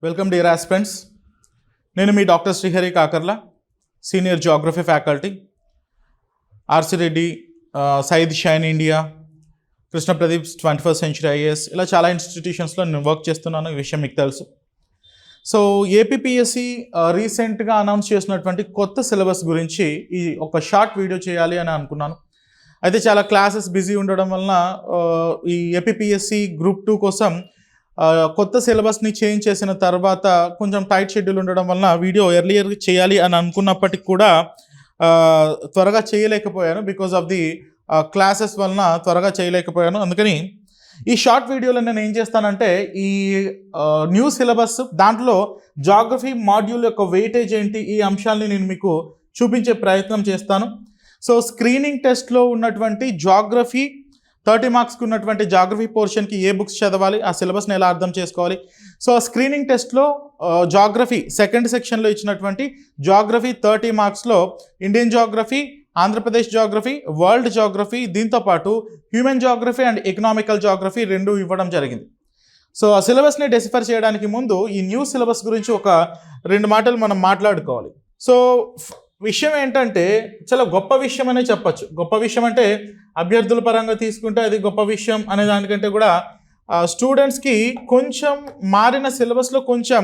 Welcome dear aspirants. నేను మీ doctor Srihari Kakarla, senior geography faculty, RC Reddy, సైద్ shine India, Krishna Pradeep 21st century IAS, ఇలా చాలా ఇన్స్టిట్యూషన్స్లో నేను వర్క్ చేస్తున్నాను. ఈ విషయం మీకు తెలుసు. సో ఏపీపీఎస్సి రీసెంట్గా అనౌన్స్ చేసినటువంటి కొత్త సిలబస్ గురించి ఈ ఒక షార్ట్ వీడియో చేయాలి అని అనుకున్నాను. అయితే చాలా క్లాసెస్ బిజీ ఉండడం వలన ఈ ఏపీపీఎస్సి గ్రూప్ 2 కోసం కొత్త సిలబస్ని చేంజ్ చేసిన తర్వాత కొంచెం టైట్ షెడ్యూల్ ఉండడం వలన వీడియో ఎర్లియర్ చేయాలి అని అనుకున్నప్పటికి కూడా త్వరగా చేయలేకపోయాను. బికాజ్ ఆఫ్ ది క్లాసెస్ వలన త్వరగా చేయలేకపోయాను. అందుకని ఈ షార్ట్ వీడియోలో నేను ఏం చేస్తానంటే ఈ న్యూ సిలబస్ దాంట్లో జాగ్రఫీ మాడ్యూల్ యొక్క వెయిటేజ్ ఏంటి, ఈ అంశాలని నేను మీకు చూపించే ప్రయత్నం చేస్తాను. సో స్క్రీనింగ్ టెస్ట్లో ఉన్నటువంటి జాగ్రఫీ 30 మార్క్స్కి ఉన్నటువంటి జాగ్రఫీ పోర్షన్కి ఏ బుక్స్ చదవాలి, ఆ సిలబస్ని ఎలా అర్థం చేసుకోవాలి. సో ఆ స్క్రీనింగ్ టెస్ట్లో జాగ్రఫీ సెకండ్ సెక్షన్లో ఇచ్చినటువంటి జాగ్రఫీ 30 మార్క్స్లో Indian geography, Andhra Pradesh geography, world geography, దీంతోపాటు human geography and economical geography 2 ఇవ్వడం జరిగింది. సో ఆ సిలబస్ని డెసిఫర్ చేయడానికి ముందు ఈ న్యూ సిలబస్ గురించి ఒక 2 మాటలు మనం మాట్లాడుకోవాలి. సో విషయం ఏంటంటే చాలా గొప్ప విషయం అనే చెప్పచ్చు. గొప్ప విషయం అంటే అభ్యర్థుల పరంగా తీసుకుంటే అది గొప్ప విషయం అనే దానికంటే కూడా స్టూడెంట్స్కి కొంచెం మారిన సిలబస్లో కొంచెం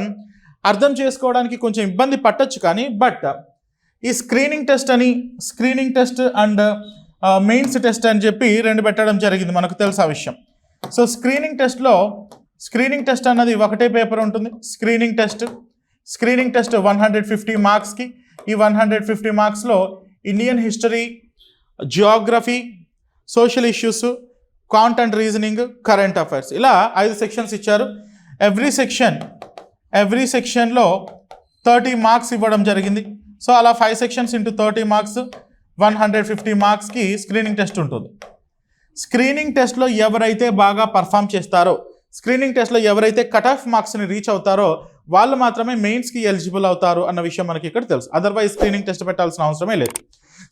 అర్థం చేసుకోవడానికి కొంచెం ఇబ్బంది పట్టచ్చు. కానీ బట్ ఈ screening test and mains test అని చెప్పి 2 పెట్టడం జరిగింది, మనకు తెలుసు ఆ విషయం. సో స్క్రీనింగ్ టెస్ట్ అన్నది ఒకటే పేపర్ ఉంటుంది. స్క్రీనింగ్ టెస్ట్ 150 మార్క్స్కి. ఈ 150 మార్క్స్లో Indian history, geography, social issues, quant and reasoning, current affairs, ఇలా 5 సెక్షన్స్ ఇచ్చారు. ఎవ్రీ సెక్షన్లో 30 మార్క్స్ ఇవ్వడం జరిగింది. సో అలా 5 సెక్షన్స్ ఇంటూ 30 మార్క్స్ 150 మార్క్స్కి స్క్రీనింగ్ టెస్ట్ ఉంటుంది. స్క్రీనింగ్ టెస్ట్లో ఎవరైతే బాగా పర్ఫామ్ చేస్తారో, స్క్రీనింగ్ టెస్ట్లో ఎవరైతే కట్ ఆఫ్ మార్క్స్ని రీచ్ అవుతారో వాళ్ళు మాత్రమే మెయిన్స్కి ఎలిజిబుల్ అవుతారు అన్న విషయం మనకి ఇక్కడ తెలుసు. అదర్వైజ్ స్క్రీనింగ్ టెస్ట్ పెట్టాల్సిన అవసరమే లేదు.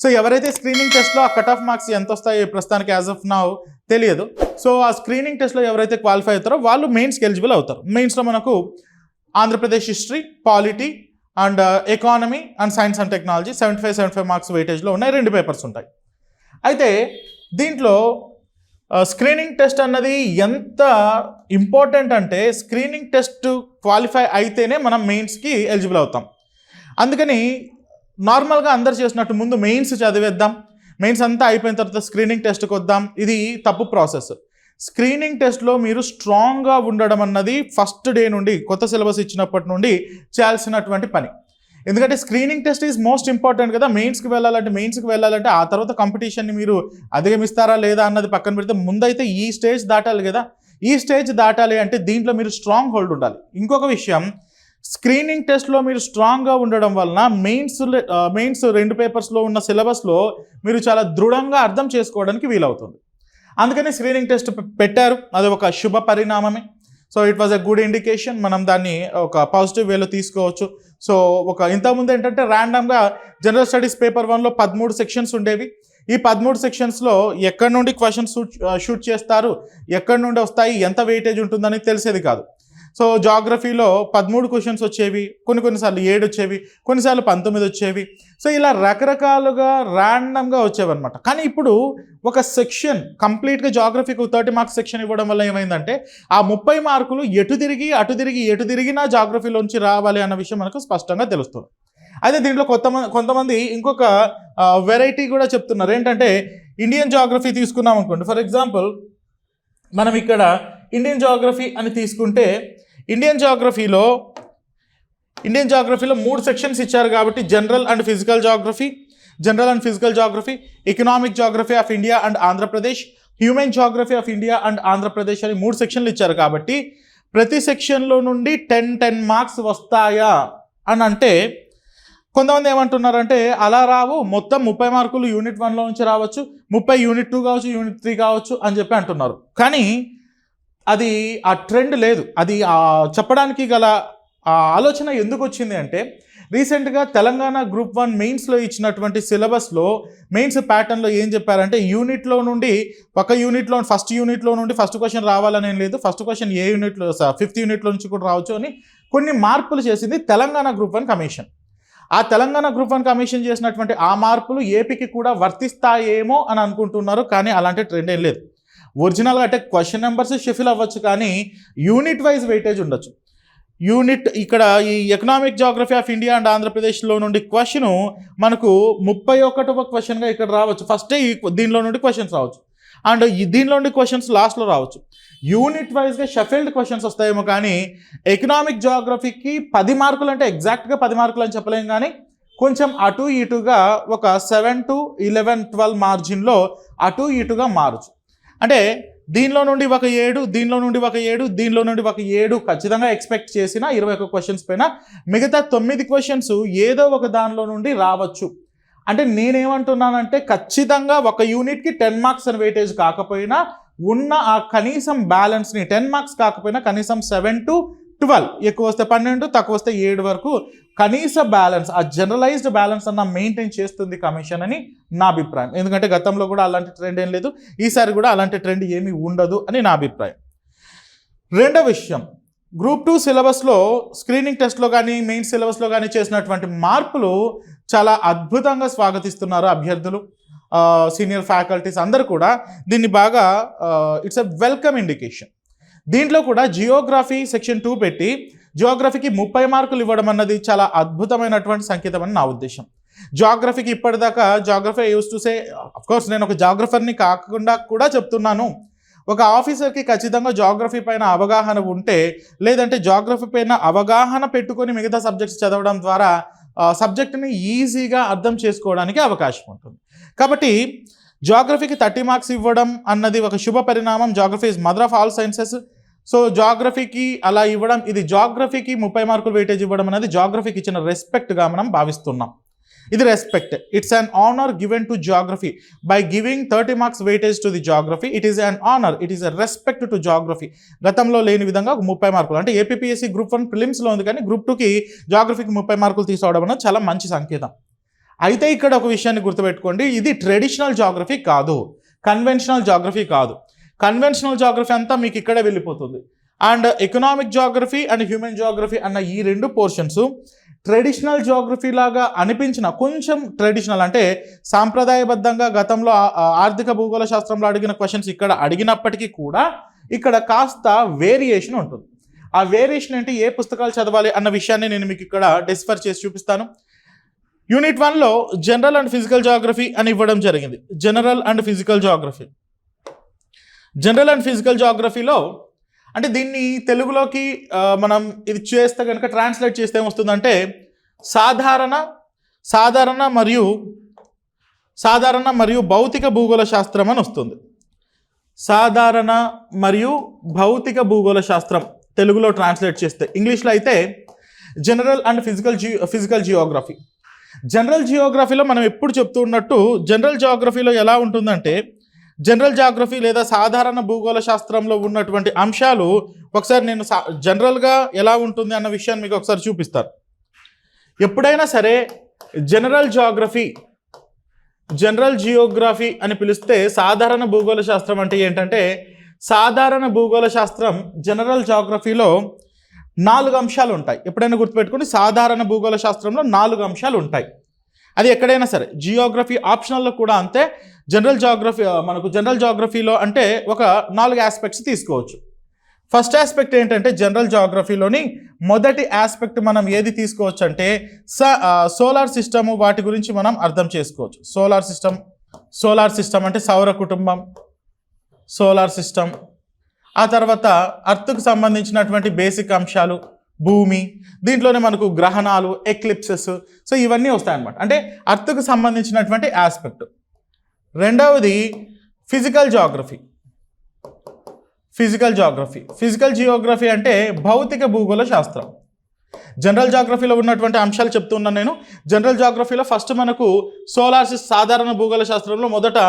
సో ఎవరైతే స్క్రీనింగ్ టెస్ట్లో ఆ కట్ ఆఫ్ మార్క్స్ ఎంత వస్తాయో ప్రస్తుతానికి యాజ్ ఆఫ్ నౌ తెలియదు. సో ఆ స్క్రీనింగ్ టెస్ట్లో ఎవరైతే క్వాలిఫై అవుతారో వాళ్ళు మెయిన్స్కి ఎలిజిబుల్ అవుతారు. మెయిన్స్లో మనకు Andhra Pradesh history, polity and economy and science and technology 75 marks వెయిటేజ్లో ఉన్నాయి. 2 పేపర్స్ ఉంటాయి. అయితే దీంట్లో స్క్రీనింగ్ టెస్ట్ అన్నది ఎంత ఇంపార్టెంట్ అంటే స్క్రీనింగ్ టెస్ట్ క్వాలిఫై అయితేనే మనం మెయిన్స్కి ఎలిజిబుల్ అవుతాం. అందుకని నార్మల్గా అందరు చేసినట్టు ముందు మెయిన్స్ చదివేద్దాం, మెయిన్స్ అంతా అయిపోయిన తర్వాత స్క్రీనింగ్ టెస్ట్కి వద్దాం, ఇది తప్పు ప్రాసెస్. స్క్రీనింగ్ టెస్ట్లో మీరు స్ట్రాంగ్గా ఉండడం అన్నది ఫస్ట్ డే నుండి, కొత్త సిలబస్ ఇచ్చినప్పటి నుండి చేయాల్సినటువంటి పని. ఎందుకంటే screening test is most important కదా. మెయిన్స్కి వెళ్ళాలంటే ఆ తర్వాత కాంపిటీషన్ని మీరు అధిగమిస్తారా లేదా అన్నది పక్కన పెడితే ముందైతే ఈ స్టేజ్ దాటాలి కదా. ఈ స్టేజ్ దాటాలి అంటే దీంట్లో మీరు స్ట్రాంగ్ హోల్డ్ ఉండాలి. ఇంకొక విషయం, స్క్రీనింగ్ టెస్ట్లో మీరు స్ట్రాంగ్గా ఉండడం వలన మెయిన్స్ 2 పేపర్స్లో ఉన్న సిలబస్లో మీరు చాలా దృఢంగా అర్థం చేసుకోవడానికి వీలవుతుంది. అందుకని స్క్రీనింగ్ టెస్ట్ పెట్టారు, అది ఒక శుభ పరిణామమే. So it was a good indication. మనం దాన్ని ఒక పాజిటివ్ వేలో తీసుకోవచ్చు. సో ఇంతకుముందు ఏంటంటే ర్యాండమ్గా జనరల్ స్టడీస్ పేపర్ 1లో 13 సెక్షన్స్ ఉండేవి. ఈ 13 సెక్షన్స్లో ఎక్కడి నుండి క్వశ్చన్స్ షూట్ చేస్తారు, ఎక్కడి నుండి వస్తాయి, ఎంత వెయిటేజ్ ఉంటుందని తెలిసేది కాదు. సో జాగ్రఫీలో 13 క్వశ్చన్స్ వచ్చేవి, కొన్నిసార్లు 7 వచ్చేవి, కొన్నిసార్లు 19 వచ్చేవి. సో ఇలా రకరకాలుగా ర్యాండమ్గా వచ్చేవన్నమాట. కానీ ఇప్పుడు ఒక సెక్షన్ కంప్లీట్గా జాగ్రఫీకి 30 మార్క్స్ సెక్షన్ ఇవ్వడం వల్ల ఏమైందంటే ఆ 30 మార్కులు ఎటు తిరిగినా జాగ్రఫీలోంచి రావాలి అన్న విషయం మనకు స్పష్టంగా తెలుస్తుంది. అయితే దీంట్లో కొంతమంది ఇంకొక వెరైటీ కూడా చెప్తున్నారు. ఏంటంటే ఇండియన్ జాగ్రఫీ తీసుకున్నాం అనుకోండి. ఫర్ ఎగ్జాంపుల్ మనం ఇక్కడ ఇండియన్ జాగ్రఫీ అని తీసుకుంటే ఇండియన్ జాగ్రఫీలో 3 సెక్షన్స్ ఇచ్చారు కాబట్టి general and physical geography, economic geography of India and Andhra Pradesh, human geography of India and Andhra Pradesh అని 3 సెక్షన్లు ఇచ్చారు. కాబట్టి ప్రతి సెక్షన్లో నుండి 10 మార్క్స్ వస్తాయా అని అంటే కొంతమంది ఏమంటున్నారంటే అలా రావు, మొత్తం 30 మార్కులు యూనిట్ 1లో నుంచి రావచ్చు, 30 యూనిట్ 2 కావచ్చు, యూనిట్ 3 కావచ్చు అని చెప్పి అంటున్నారు. కానీ అది ఆ ట్రెండ్ లేదు. అది చెప్పడానికి గల ఆలోచన ఎందుకు వచ్చింది అంటే రీసెంట్గా తెలంగాణ గ్రూప్ 1 మెయిన్స్లో ఇచ్చినటువంటి సిలబస్లో మెయిన్స్ ప్యాటర్న్లో ఏం చెప్పారంటే యూనిట్లో నుండి ఫస్ట్ యూనిట్లో నుండి ఫస్ట్ క్వశ్చన్ రావాలని ఏం లేదు. ఫస్ట్ క్వశ్చన్ ఏ యూనిట్లో 5th యూనిట్లో నుంచి కూడా రావచ్చు అని కొన్ని మార్పులు చేసింది తెలంగాణ గ్రూప్ 1 కమిషన్. ఆ తెలంగాణ గ్రూప్ 1 కమిషన్ చేసినటువంటి ఆ మార్పులు ఏపీకి కూడా వర్తిస్తాయేమో అని అనుకుంటున్నారు, కానీ అలాంటి ట్రెండ్ ఏం లేదు. ఒరిజినల్గా అంటే క్వశ్చన్ నెంబర్స్ షిఫిల్ అవ్వచ్చు, కానీ యూనిట్ వైజ్ వెయిటేజ్ ఉండొచ్చు. యూనిట్ ఇక్కడ ఈ economic geography of India and ఆంధ్రప్రదేశ్లో నుండి క్వశ్చన్ మనకు 31వ క్వశ్చన్గా ఇక్కడ రావచ్చు. ఫస్టే దీనిలో నుండి క్వశ్చన్స్ రావచ్చు, అండ్ దీనిలో నుండి క్వశ్చన్స్ లాస్ట్లో రావచ్చు. యూనిట్ వైజ్గా షఫిల్డ్ క్వశ్చన్స్ వస్తాయేమో, కానీ ఎకనామిక్ జాగ్రఫీకి 10 మార్కులు అంటే ఎగ్జాక్ట్గా 10 మార్కులు అని చెప్పలేం, కానీ కొంచెం అటు ఇటుగా ఒక 7 to 11, 12 మార్జిన్లో అటు ఇటుగా మారచ్చు. అంటే దీనిలో నుండి ఒక 7, దీనిలో నుండి ఒక 7, దీనిలో నుండి ఒక 7 ఖచ్చితంగా ఎక్స్పెక్ట్ చేసిన 21 క్వశ్చన్స్ పైన మిగతా 9 క్వశ్చన్స్ ఏదో ఒక దానిలో నుండి రావచ్చు. అంటే నేనేమంటున్నానంటే ఖచ్చితంగా ఒక యూనిట్కి 10 మార్క్స్ అని వెయిటేజ్ కాకపోయినా ఉన్న ఆ కనీసం బ్యాలెన్స్ని 10 మార్క్స్ కాకపోయినా కనీసం 7 to 12, ఎక్కువ వస్తే 12, తక్కువ వస్తే 7 వరకు కనీస బ్యాలెన్స్, ఆ జనరలైజ్డ్ బ్యాలెన్స్ అన్న మెయింటైన్ చేస్తుంది కమిషన్ అని నా అభిప్రాయం. ఎందుకంటే గతంలో కూడా అలాంటి ట్రెండ్ ఏం లేదు, ఈసారి కూడా అలాంటి ట్రెండ్ ఏమీ ఉండదు అని నా అభిప్రాయం. రెండో విషయం, గ్రూప్ 2 సిలబస్లో స్క్రీనింగ్ టెస్ట్లో కానీ మెయిన్ సిలబస్లో కానీ చేసినటువంటి మార్పులు చాలా అద్భుతంగా స్వాగతిస్తున్నారు అభ్యర్థులు, సీనియర్ ఫ్యాకల్టీస్ అందరూ కూడా దీన్ని బాగా ఇట్స్ ఎ వెల్కమ్ ఇండికేషన్. దీంట్లో కూడా జియోగ్రఫీ సెక్షన్ 2 పెట్టి జియోగ్రఫీకి 30 మార్కులు ఇవ్వడం అన్నది చాలా అద్భుతమైనటువంటి సంకేతం అని నా ఉద్దేశం. జియోగ్రఫీకి ఇప్పటిదాకా Geography use to say, of course నేను ఒక జియోగ్రఫర్ని కాకుండా కూడా చెప్తున్నాను, ఒక ఆఫీసర్కి ఖచ్చితంగా జియోగ్రఫీ పైన అవగాహన ఉంటే, లేదంటే జియోగ్రఫీ పైన అవగాహన పెట్టుకొని మిగతా సబ్జెక్ట్స్ చదవడం ద్వారా సబ్జెక్ట్ని ఈజీగా అర్థం చేసుకోవడానికి అవకాశం ఉంటుంది. కాబట్టి జియోగ్రఫీకి 30 మార్క్స్ ఇవ్వడం అన్నది ఒక శుభ పరిణామం. Geography is mother of all sciences. So జియోగ్రఫీకి అలా ఇవ్వడం, ఇది జియోగ్రఫీకి 30 మార్కులు వెయిటేజ్ ఇవ్వడం అనేది జియోగ్రఫీకి ఇచ్చిన రెస్పెక్ట్గా మనం భావిస్తున్నాం. ఇది respect. It's an honour given to Geography by giving 30 marks weightage to the Geography. It is an honour, it is a respect to Geography. గతంలో లేని విధంగా 30 మార్కులు అంటే ఏపీపీఎస్సీ గ్రూప్ 1 ప్రిలిమ్స్లో ఉంది, కానీ గ్రూప్ 2కి జియోగ్రఫీకి 30 మార్కులు తీసుకోవడం అనేది చాలా మంచి సంకేతం. అయితే ఇక్కడ ఒక విషయాన్ని గుర్తుపెట్టుకోండి, ఇది ట్రెడిషనల్ జియోగ్రఫీ కాదు, కన్వెన్షనల్ జియోగ్రఫీ కాదు. కన్వెన్షనల్ జియోగ్రఫీ అంతా మీకు ఇక్కడే వెళ్ళిపోతుంది. And economic Geography and human Geography అన్న ఈ 2 పోర్షన్స్ ట్రెడిషనల్ జియోగ్రఫీ లాగా అనిపించిన, కొంచెం ట్రెడిషనల్ అంటే సాంప్రదాయబద్ధంగా గతంలో ఆర్థిక భూగోళ శాస్త్రంలో అడిగిన క్వశ్చన్స్ ఇక్కడ అడిగినప్పటికీ కూడా ఇక్కడ కాస్త వేరియేషన్ ఉంటుంది. ఆ వేరియేషన్ అంటే ఏ పుస్తకాలు చదవాలి అన్న విషయాన్ని నేను మీకు ఇక్కడ డిస్ఫర్ చేసి చూపిస్తాను. యూనిట్ 1లో జనరల్ అండ్ ఫిజికల్ జియోగ్రఫీ అని ఇవ్వడం జరిగింది. General and physical geography. General and physical జియోగ్రఫీలో అంటే దీన్ని తెలుగులోకి మనం ఇది చేస్తే కనుక ట్రాన్స్లేట్ చేస్తే ఏమొస్తుందంటే సాధారణ మరియు భౌతిక భూగోళ శాస్త్రం అని వస్తుంది. సాధారణ మరియు భౌతిక భూగోళ శాస్త్రం తెలుగులో ట్రాన్స్లేట్ చేస్తే. ఇంగ్లీష్లో అయితే general and physical geography. General జియోగ్రఫీలో మనం ఎప్పుడు చెప్తూ ఉన్నట్టు జనరల్ జియోగ్రఫీలో ఎలా ఉంటుందంటే, జనరల్ జియోగ్రఫీ లేదా సాధారణ భూగోళ శాస్త్రంలో ఉన్నటువంటి అంశాలు ఒకసారి నేను జనరల్గా ఎలా ఉంటుంది అన్న విషయాన్ని మీకు ఒకసారి చూపిస్తాను. ఎప్పుడైనా సరే జనరల్ జియోగ్రఫీ అని పిలిస్తే సాధారణ భూగోళ శాస్త్రం అంటే ఏంటంటే, సాధారణ భూగోళ శాస్త్రం జనరల్ జియోగ్రఫీలో 4 అంశాలు ఉంటాయి. ఎప్పుడైనా గుర్తుపెట్టుకోండి, సాధారణ భూగోళ శాస్త్రంలో 4 అంశాలు ఉంటాయి. అది ఎక్కడైనా సరే, జియోగ్రఫీ ఆప్షనల్లో కూడా అంతే. మనకు జనరల్ జియోగ్రఫీలో అంటే ఒక 4 ఆస్పెక్ట్స్ తీసుకోవచ్చు. ఫస్ట్ ఆస్పెక్ట్ ఏంటంటే, జనరల్ జియోగ్రఫీలోని మొదటి ఆస్పెక్ట్ మనం ఏది తీసుకోవచ్చు అంటే సోలార్ సిస్టమ్, వాటి గురించి మనం అర్థం చేసుకోవచ్చు. సోలార్ సిస్టమ్ అంటే సౌర కుటుంబం, సోలార్ సిస్టమ్. ఆ తర్వాత అర్త్కు సంబంధించినటువంటి బేసిక్ అంశాలు, భూమి, దీంట్లోనే మనకు గ్రహణాలు, ఎక్లిప్సెస్, సో ఇవన్నీ వస్తాయన్నమాట. అంటే అర్త్కు సంబంధించినటువంటి ఆస్పెక్ట్. రెండవది ఫిజికల్ జియోగ్రఫీ అంటే భౌతిక భూగోళ శాస్త్రం. జనరల్ జియోగ్రఫీలో ఉన్నటువంటి అంశాలు చెప్తున్నాను నేను. జనరల్ జియోగ్రఫీలో ఫస్ట్ మనకు సాధారణ భూగోళ శాస్త్రంలో మొదట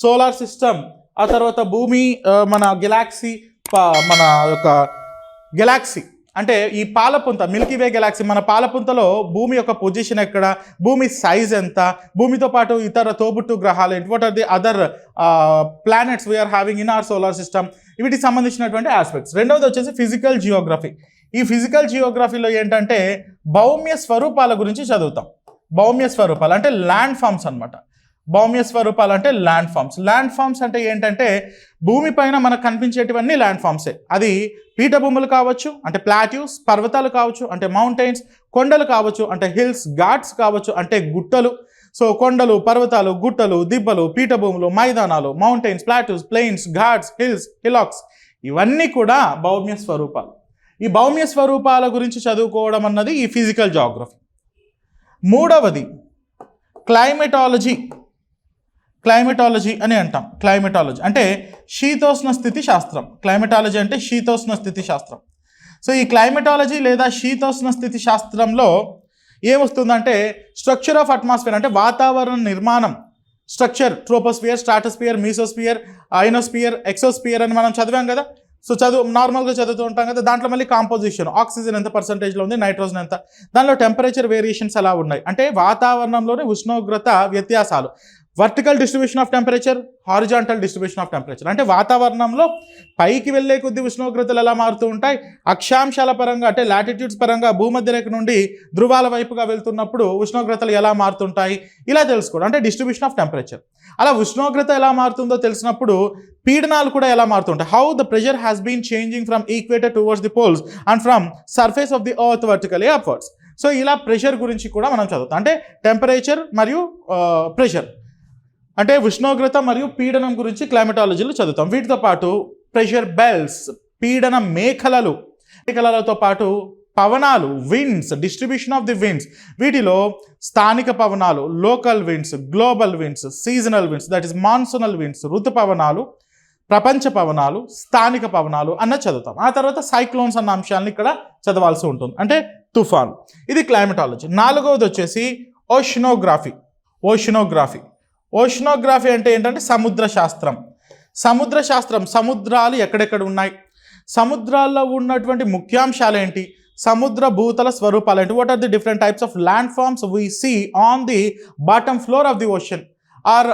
సోలార్ సిస్టమ్, ఆ తర్వాత భూమి, మన గెలాక్సీ అంటే ఈ పాలపుంత, మిల్కీవే గెలాక్సీ, మన పాలపుంతలో భూమి యొక్క పొజిషన్ ఎక్కడ, భూమి సైజ్ ఎంత, భూమితో పాటు ఇతర తోబుట్టు గ్రహాలు, what are the other planets we are having in our solar system, వీటికి సంబంధించినటువంటి ఆస్పెక్ట్స్. రెండవది వచ్చేసి ఫిజికల్ జియోగ్రఫీ. ఈ ఫిజికల్ జియోగ్రఫీలో ఏంటంటే భౌమ్య స్వరూపాల గురించి చదువుతాం. భౌమ్య స్వరూపాలు అంటే ల్యాండ్ ఫామ్స్ అనమాట. భౌమ్య స్వరూపాలు అంటే ల్యాండ్ ఫామ్స్. ల్యాండ్ ఫామ్స్ అంటే ఏంటంటే భూమిపైన మనకు కనిపించేటివన్నీ ల్యాండ్ ఫామ్సే. అది పీఠభూములు కావచ్చు అంటే ప్లాట్యూస్, పర్వతాలు కావచ్చు అంటే మౌంటైన్స్, కొండలు కావచ్చు అంటే హిల్స్, ఘాట్స్ కావచ్చు అంటే గుట్టలు. సో కొండలు, పర్వతాలు, గుట్టలు, దిబ్బలు, పీఠభూములు, మైదానాలు, mountains, plateaus, plains, ghats, hills, hillocks ఇవన్నీ కూడా భౌమ్య స్వరూపాలు. ఈ భౌమ్య స్వరూపాల గురించి చదువుకోవడం అన్నది ఈ ఫిజికల్ జియోగ్రఫీ. మూడవది క్లైమెటాలజీ. క్లైమెటాలజీ అని అంటాం. క్లైమెటాలజీ అంటే శీతోష్ణ స్థితి శాస్త్రం. క్లైమెటాలజీ అంటే శీతోష్ణ స్థితి శాస్త్రం. సో ఈ క్లైమెటాలజీ లేదా శీతోష్ణ స్థితి శాస్త్రంలో ఏమొస్తుందంటే స్ట్రక్చర్ ఆఫ్ అట్మాస్ఫియర్ అంటే వాతావరణ నిర్మాణం. స్ట్రక్చర్ ట్రోపోస్ఫియర్, స్ట్రాటోస్ఫియర్, మీసోస్ఫియర్, ఐనోస్ఫియర్, ఎక్సోస్ఫియర్ అని మనం చదివాం కదా. సో నార్మల్గా చదువుతూ ఉంటాం కదా. దాంట్లో మళ్ళీ కాంపోజిషన్, ఆక్సిజన్ ఎంత పర్సెంటేజ్లో ఉంది, నైట్రోజన్ ఎంత, దానిలో టెంపరేచర్ వేరియేషన్స్ ఎలా ఉన్నాయి అంటే వాతావరణంలోని ఉష్ణోగ్రత వ్యత్యాసాలు. Vertical distribution of temperature, horizontal distribution of temperature అంటే వాతావరణంలో పైకి వెళ్ళే కొద్ది ఉష్ణోగ్రతలు ఎలా మారుతూ ఉంటాయి, అక్షాంశాల పరంగా అంటే లాటిట్యూడ్స్ పరంగా భూమధ్యరేఖ నుండి ధృవాల వైపుగా వెళ్తున్నప్పుడు ఉష్ణోగ్రతలు ఎలా మారుతుంటాయి ఇలా తెలుసుకోవడం అంటే డిస్ట్రిబ్యూషన్ ఆఫ్ టెంపరేచర్. అలా ఉష్ణోగ్రత ఎలా మారుతుందో తెలిసినప్పుడు పీడనాలు కూడా ఎలా మారుతుంటాయి, how the pressure has been changing from equator towards the poles and from surface of the earth vertically upwards. So ఇలా ప్రెషర్ గురించి కూడా మనం చదువుతాం. అంటే టెంపరేచర్ మరియు ప్రెషర్ అంటే ఉష్ణోగ్రత మరియు పీడనం గురించి క్లైమెటాలజీలో చదువుతాం. వీటితో పాటు ప్రెషర్ బెల్ట్స్, పీడన మేఖలలతో పాటు పవనాలు, winds, distribution of the winds. వీటిలో స్థానిక పవనాలు, local winds, global winds, seasonal winds that is monsoonal winds, ఋతు పవనాలు, ప్రపంచ పవనాలు, స్థానిక పవనాలు అన్నది చదువుతాం. ఆ తర్వాత సైక్లోన్స్ అన్న అంశాలను ఇక్కడ చదవాల్సి ఉంటుంది అంటే తుఫాన్. ఇది క్లైమెటాలజీ. నాలుగవది వచ్చేసి ఓషనోగ్రఫీ. ఓషనోగ్రఫీ అంటే ఏంటంటే సముద్ర శాస్త్రం. సముద్రాలు ఎక్కడెక్కడ ఉన్నాయి, సముద్రాల్లో ఉన్నటువంటి ముఖ్యాంశాలు ఏంటి, సముద్ర భూతల స్వరూపాలు ఏంటి, what are the different types of landforms we see on the bottom floor of the ocean or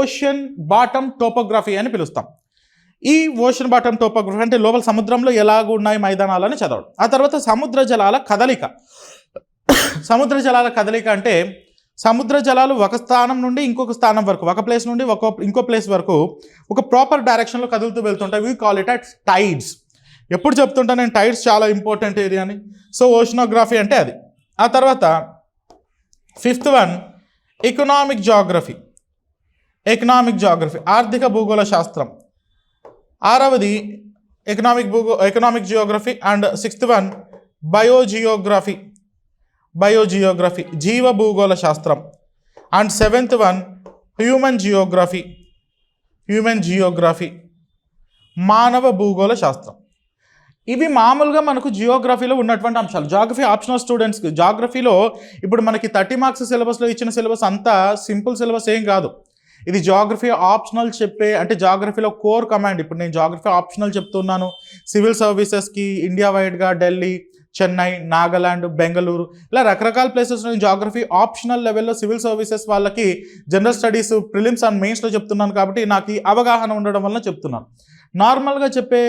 ocean bottom topography అని పిలుస్తాం. ఈ ఓషన్ బాటమ్ టోపోగ్రఫీ అంటే లోపల సముద్రంలో ఎలాగ ఉన్నాయి మైదానాలని చదవడం. ఆ తర్వాత సముద్ర జలాల కదలిక. సముద్ర జలాల కదలిక అంటే సముద్ర జలాలు ఒక స్థానం నుండి ఇంకొక స్థానం వరకు, ఒక ప్లేస్ నుండి ఇంకో ప్లేస్ వరకు ఒక ప్రాపర్ డైరెక్షన్లో కదులుతూ వెళ్తుంటాయి. We call it at tides. ఎప్పుడు చెప్తుంటా నేను టైడ్స్ చాలా ఇంపార్టెంట్ ఏరియా అని. సో ఓషనోగ్రఫీ అంటే అది. ఆ తర్వాత ఫిఫ్త్ వన్ ఎకనామిక్ జియోగ్రఫీ. ఆర్థిక భూగోళ శాస్త్రం. ఆరవది economic Geography and sixth one biogeography, జీవ భూగోళ శాస్త్రం. And seventh one human Geography, మానవ భూగోళ శాస్త్రం. ఇవి మామూలుగా మనకు జియోగ్రఫీలో ఉన్నటువంటి అంశాలు. జాగ్రఫీ ఆప్షనల్ స్టూడెంట్స్కి జాగ్రఫీలో ఇప్పుడు మనకి 30 మార్క్స్ సిలబస్లో ఇచ్చిన సిలబస్ అంతా సింపుల్ సిలబస్ ఏం కాదు. ఇది జాగ్రఫీ ఆప్షనల్ చెప్పే అంటే జాగ్రఫీలో కోర్ కమాండ్. ఇప్పుడు నేను జాగ్రఫీ ఆప్షనల్ చెప్తున్నాను. సివిల్ సర్వీసెస్కి ఇండియా వైడ్గా ఢిల్లీ, చెన్నై, నాగాలాండ్, బెంగళూరు ఇలా రకరకాల ప్లేసెస్ నేను జాగ్రఫీ ఆప్షనల్ లెవెల్లో సివిల్ సర్వీసెస్ వాళ్ళకి జనరల్ స్టడీస్ ప్రిలిమ్స్ అండ్ మెయిన్స్లో చెప్తున్నాను కాబట్టి నాకు ఈ అవగాహన ఉండడం వల్ల చెప్తున్నాను. నార్మల్గా చెప్పే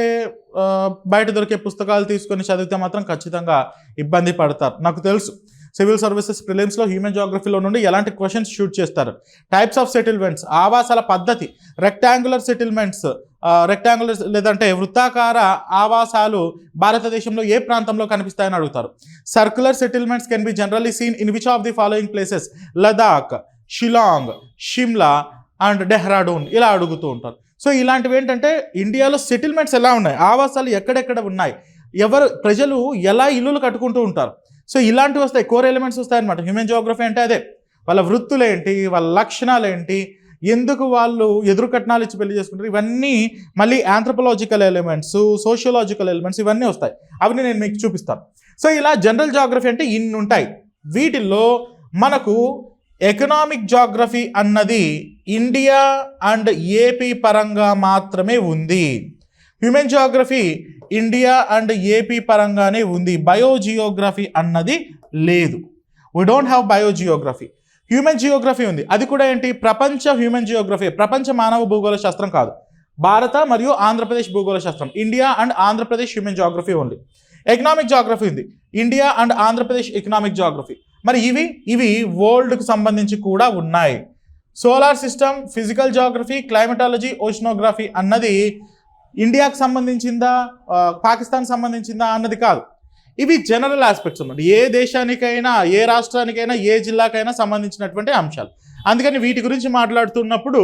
బయట దొరికే పుస్తకాలు తీసుకొని చదివితే మాత్రం ఖచ్చితంగా ఇబ్బంది పడతారు. నాకు తెలుసు సివిల్ సర్వీసెస్ ప్రిలిమ్స్లో హ్యూమన్ జియోగ్రఫీలో నుండి ఎలాంటి క్వశ్చన్స్ షూట్ చేస్తారు. టైప్స్ ఆఫ్ సెటిల్మెంట్స్, ఆవాసాల పద్ధతి, రెక్టాంగులర్ సెటిల్మెంట్స్, రెక్టాంగులర్ లేదంటే వృత్తాకార ఆవాసాలు భారతదేశంలో ఏ ప్రాంతంలో కనిపిస్తాయని అడుగుతారు. Circular settlements can be generally seen in which of the following places, Ladakh, Shillong, Shimla and Dehradun ఇలా అడుగుతూ ఉంటారు. సో ఇలాంటివి ఏంటంటే ఇండియాలో సెటిల్మెంట్స్ ఎలా ఉన్నాయి, ఆవాసాలు ఎక్కడెక్కడ ఉన్నాయి, ప్రజలు ఎలా ఇల్లులు కట్టుకుంటూ ఉంటారు. సో ఇలాంటివి వస్తాయి, కోర్ ఎలిమెంట్స్ వస్తాయన్నమాట. హ్యూమన్ జియోగ్రఫీ అంటే అదే. వాళ్ళ వృత్తులు ఏంటి, వాళ్ళ లక్షణాలు ఏంటి, ఎందుకు వాళ్ళు ఎదురు కట్నాలు ఇచ్చి పెళ్లి చేసుకుంటారు, ఇవన్నీ మళ్ళీ ఆంథ్రోపోలాజికల్ ఎలిమెంట్స్, సోషియోలాజికల్ ఎలిమెంట్స్ ఇవన్నీ వస్తాయి. అవన్నీ నేను మీకు చూపిస్తాను. సో ఇలా జనరల్ జియోగ్రఫీ అంటే ఇన్ని ఉంటాయి. వీటిల్లో మనకు ఎకనామిక్ జియోగ్రఫీ అన్నది ఇండియా అండ్ ఏపీ పరంగా మాత్రమే ఉంది. Human geography India and AP పరంగానే ఉంది. బయోజియోగ్రఫీ అన్నది లేదు. We don't have biogeography. Human Geography ఉంది. అది కూడా ఏంటి, ప్రపంచ హ్యూమన్ జియోగ్రఫీ, ప్రపంచ మానవ భూగోళ శాస్త్రం కాదు. భారత మరియు ఆంధ్రప్రదేశ్ భూగోళ శాస్త్రం, India and Andhra Pradesh human geography only. Economic geography ఉంది, India and Andhra Pradesh economic geography. మరి ఇవి వరల్డ్కి సంబంధించి కూడా ఉన్నాయి. Solar system, physical geography, climatology, oceanography అన్నది ఇండియాకి సంబంధించిందా పాకిస్తాన్ సంబంధించిందా అన్నది కాదు. ఇవి జనరల్ ఆస్పెక్ట్స్ అన్నమాట. ఏ దేశానికైనా, ఏ రాష్ట్రానికైనా, ఏ జిల్లాకైనా సంబంధించినటువంటి అంశాలు. అందుకని వీటి గురించి మాట్లాడుతున్నప్పుడు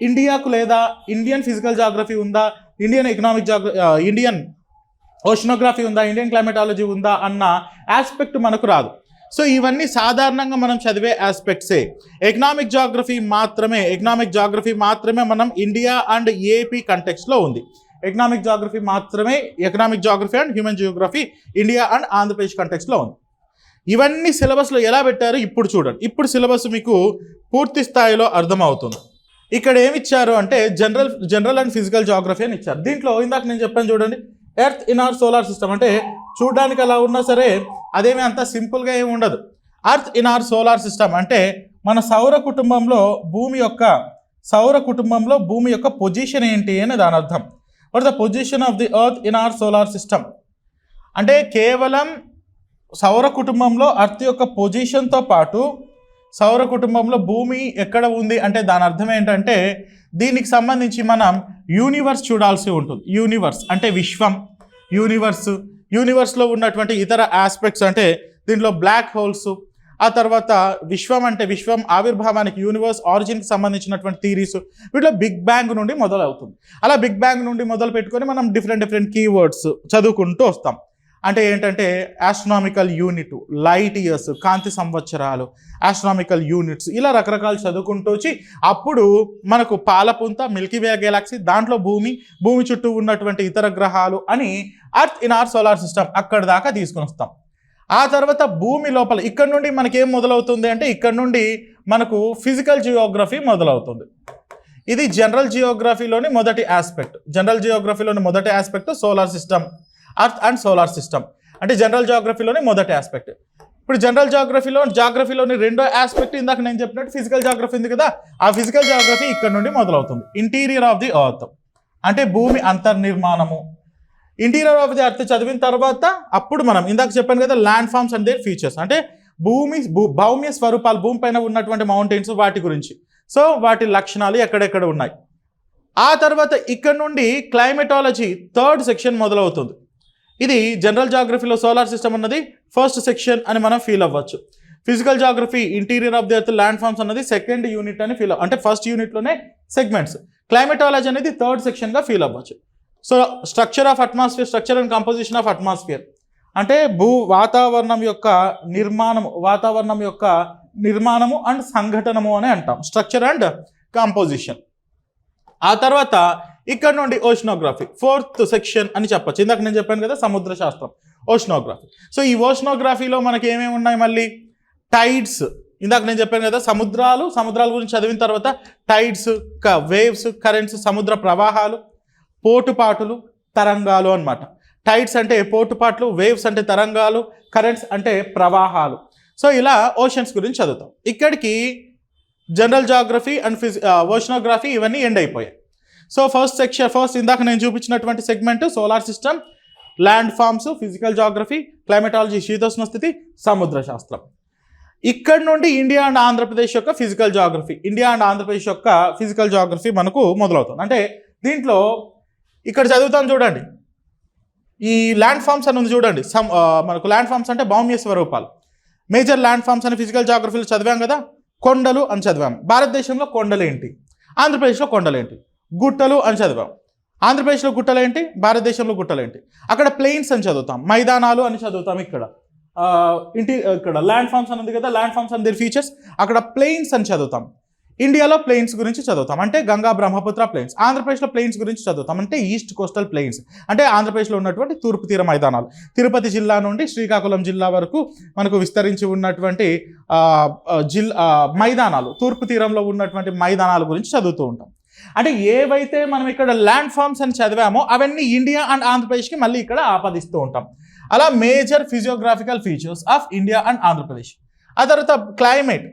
ఇండియాకు లేదా ఇండియన్ ఫిజికల్ జాగ్రఫీ ఉందా, ఇండియన్ ఎకనామిక్ ఇండియన్ ఓషనోగ్రఫీ ఉందా, ఇండియన్ క్లైమటాలజీ ఉందా అన్న ఆస్పెక్ట్ మనకు రాదు. సో ఇవన్నీ సాధారణంగా మనం చదివే ఆస్పెక్ట్సే. ఎకనామిక్ జాగ్రఫీ మాత్రమే మనం ఇండియా అండ్ ఏపీ కంటెక్స్లో ఉంది. Economic geography and human geography India and Andhra Pradesh కంటెక్స్లో ఉంది. ఇవన్నీ సిలబస్లో ఎలా పెట్టారో ఇప్పుడు చూడండి. ఇప్పుడు సిలబస్ మీకు పూర్తి స్థాయిలో అర్థమవుతుంది. ఇక్కడ ఏమి ఇచ్చారు అంటే జనరల్ అండ్ ఫిజికల్ జాగ్రఫీ అని ఇచ్చారు. దీంట్లో ఇందాక నేను చెప్పాను చూడండి, earth in our solar system అంటే చూడడానికి అలా ఉన్నా సరే అదేమీ అంత సింపుల్గా ఏమి ఉండదు. Earth in our solar system అంటే మన సౌర కుటుంబంలో భూమి యొక్క పొజిషన్ ఏంటి అని దాని అర్థం. What the position of the earth in our solar system అంటే కేవలం సౌర కుటుంబంలో ఎర్త్ యొక్క పొజిషన్తో పాటు సౌర కుటుంబంలో భూమి ఎక్కడ ఉంది అంటే దాని అర్థం ఏంటంటే దీనికి సంబంధించి మనం యూనివర్స్ చూడాల్సి ఉంటుంది. యూనివర్స్ అంటే విశ్వం, యూనివర్స్లో ఉన్నటువంటి ఇతర ఆస్పెక్ట్స్ అంటే దీంట్లో బ్లాక్ హోల్స్, ఆ తర్వాత విశ్వం ఆవిర్భావానికి, యూనివర్స్ ఆరిజిన్కి సంబంధించినటువంటి థీరీస్, వీటిలో బిగ్ బ్యాంగ్ నుండి మొదలవుతుంది. అలా బిగ్ బ్యాంగ్ నుండి మొదలు పెట్టుకొని మనం డిఫరెంట్ కీవర్డ్స్ చదువుకుంటూ వస్తాం. అంటే ఏంటంటే ఆస్ట్రానామికల్ యూనిట్, లైట్ ఇయర్స్, కాంతి సంవత్సరాలు, ఆస్ట్రానామికల్ యూనిట్స్, ఇలా రకరకాలు చదువుకుంటూ వచ్చి అప్పుడు మనకు పాలపుంత, మిల్కీవే గెలాక్సీ, దాంట్లో భూమి చుట్టూ ఉన్నటువంటి ఇతర గ్రహాలు అని earth in our solar system అక్కడి దాకా తీసుకొని వస్తాం. ఆ తర్వాత భూమి లోపల ఇక్కడ నుండి మనకేం మొదలవుతుంది అంటే ఇక్కడ నుండి మనకు ఫిజికల్ జియోగ్రఫీ మొదలవుతుంది. ఇది జనరల్ జియోగ్రఫీలోని మొదటి aspect solar system, earth and solar system అంటే జనరల్ జాగ్రఫీలోని మొదటి ఆస్పెక్ట్. ఇప్పుడు జనరల్ జాగ్రఫీలోని రెండో ఆస్పెక్ట్ ఇందాక నేను చెప్పినట్టు ఫిజికల్ జాగ్రఫీ ఉంది కదా, ఆ ఫిజికల్ జాగ్రఫీ ఇక్కడ నుండి మొదలవుతుంది. ఇంటీరియర్ ఆఫ్ ది ఎర్త్ అంటే భూమి అంతర్నిర్మాణము. ఇంటీరియర్ ఆఫ్ ది ఎర్త్ చదివిన తర్వాత అప్పుడు మనం ఇందాక చెప్పాను కదా landforms and their features అంటే భౌమ్య స్వరూపాలు, భూమి పైన ఉన్నటువంటి మౌంటైన్స్, వాటి గురించి, సో వాటి లక్షణాలు ఎక్కడెక్కడ ఉన్నాయి. ఆ తర్వాత ఇక్కడ నుండి క్లైమటాలజీ థర్డ్ సెక్షన్ మొదలవుతుంది. ఇది జనరల్ జాగ్రఫీలో సోలార్ సిస్టమ్ అన్నది ఫస్ట్ సెక్షన్ అని మనం ఫీల్ అవ్వచ్చు. Physical geography interior of the earth, landforms అన్నది సెకండ్ యూనిట్ అని ఫీల్ అంటే ఫస్ట్ యూనిట్లోనే సెగ్మెంట్స్. క్లైమటాలజీ అనేది థర్డ్ సెక్షన్గా ఫీల్ అవ్వచ్చు. So structure and composition of atmosphere అంటే వాతావరణం యొక్క నిర్మాణము అండ్ సంఘటనము అని అంటాం, స్ట్రక్చర్ అండ్ కంపోజిషన్. ఆ తర్వాత ఇక్కడ నుండి ఓషనోగ్రఫీ ఫోర్త్ సెక్షన్ అని చెప్పచ్చు. ఇందాక నేను చెప్పాను కదా సముద్ర శాస్త్రం, ఓషనోగ్రఫీ. సో ఈ ఓషనోగ్రఫీలో మనకి ఏమేమి ఉన్నాయి మళ్ళీ టైడ్స్, ఇందాక నేను చెప్పాను కదా సముద్రాల గురించి చదివిన తర్వాత టైడ్స్, వేవ్స్, కరెంట్స్, సముద్ర ప్రవాహాలు, పోటుపాటులు, తరంగాలు అన్నమాట. టైడ్స్ అంటే పోటుపాట్లు, వేవ్స్ అంటే తరంగాలు, కరెంట్స్ అంటే ప్రవాహాలు. సో ఇలా ఓషన్స్ గురించి చదువుతాం. ఇక్కడికి జనరల్ జాగ్రఫీ అండ్ ఓషనోగ్రఫీ ఇవన్నీ ఎండ్ అయిపోయాయి. సో ఫస్ట్ ఇందాక నేను చూపించినటువంటి segment solar system, landforms, physical geography, climatology శీతోష్ణ స్థితి, సముద్ర శాస్త్రం. ఇక్కడ నుండి ఇండియా అండ్ ఆంధ్రప్రదేశ్ యొక్క ఫిజికల్ జాగ్రఫీ మనకు మొదలవుతుంది. అంటే దీంట్లో ఇక్కడ చదువుతాం చూడండి, ఈ ల్యాండ్ ఫార్మ్స్ అని ఉంది చూడండి. మనకు ల్యాండ్ ఫార్మ్స్ అంటే భౌమ్య స్వరూపాలు. మేజర్ ల్యాండ్ ఫార్మ్స్ అని ఫిజికల్ జాగ్రఫీలో చదివాం కదా, కొండలు అని చదివాము. భారతదేశంలో కొండలేంటి, ఆంధ్రప్రదేశ్లో కొండలేంటి, గుట్టలు అని చదివాం. ఆంధ్రప్రదేశ్లో గుట్టలేంటి, భారతదేశంలో గుట్టలేంటి. అక్కడ ప్లెయిన్స్ అని చదువుతాం, మైదానాలు అని చదువుతాం. ఇక్కడ ల్యాండ్ ఫార్మ్స్ అని ఉంది కదా, landforms and their features, అక్కడ ప్లెయిన్స్ అని చదువుతాం. ఇండియాలో ప్లెయిన్స్ గురించి చదువుతాం అంటే గంగా బ్రహ్మపుత్ర ప్లెయిన్స్. ఆంధ్రప్రదేశ్లో ప్లెయిన్స్ గురించి చదువుతాం అంటే ఈస్ట్ కోస్టల్ ప్లెయిన్స్ అంటే ఆంధ్రప్రదేశ్లో ఉన్నటువంటి తూర్పు తీర మైదానాలు. తిరుపతి జిల్లా నుండి శ్రీకాకుళం జిల్లా వరకు మనకు విస్తరించి ఉన్నటువంటి మైదానాలు, తూర్పు తీరంలో ఉన్నటువంటి మైదానాల గురించి చదువుతూ ఉంటాం. అంటే ఏవైతే మనం ఇక్కడ ల్యాండ్ ఫార్మ్స్ అని చదివామో అవన్నీ ఇండియా అండ్ ఆంధ్రప్రదేశ్కి మళ్ళీ ఇక్కడ ఆపాదిస్తూ ఉంటాం. అలా major physiographical features of India and Andhra Pradesh. ఆ తర్వాత క్లైమేట్,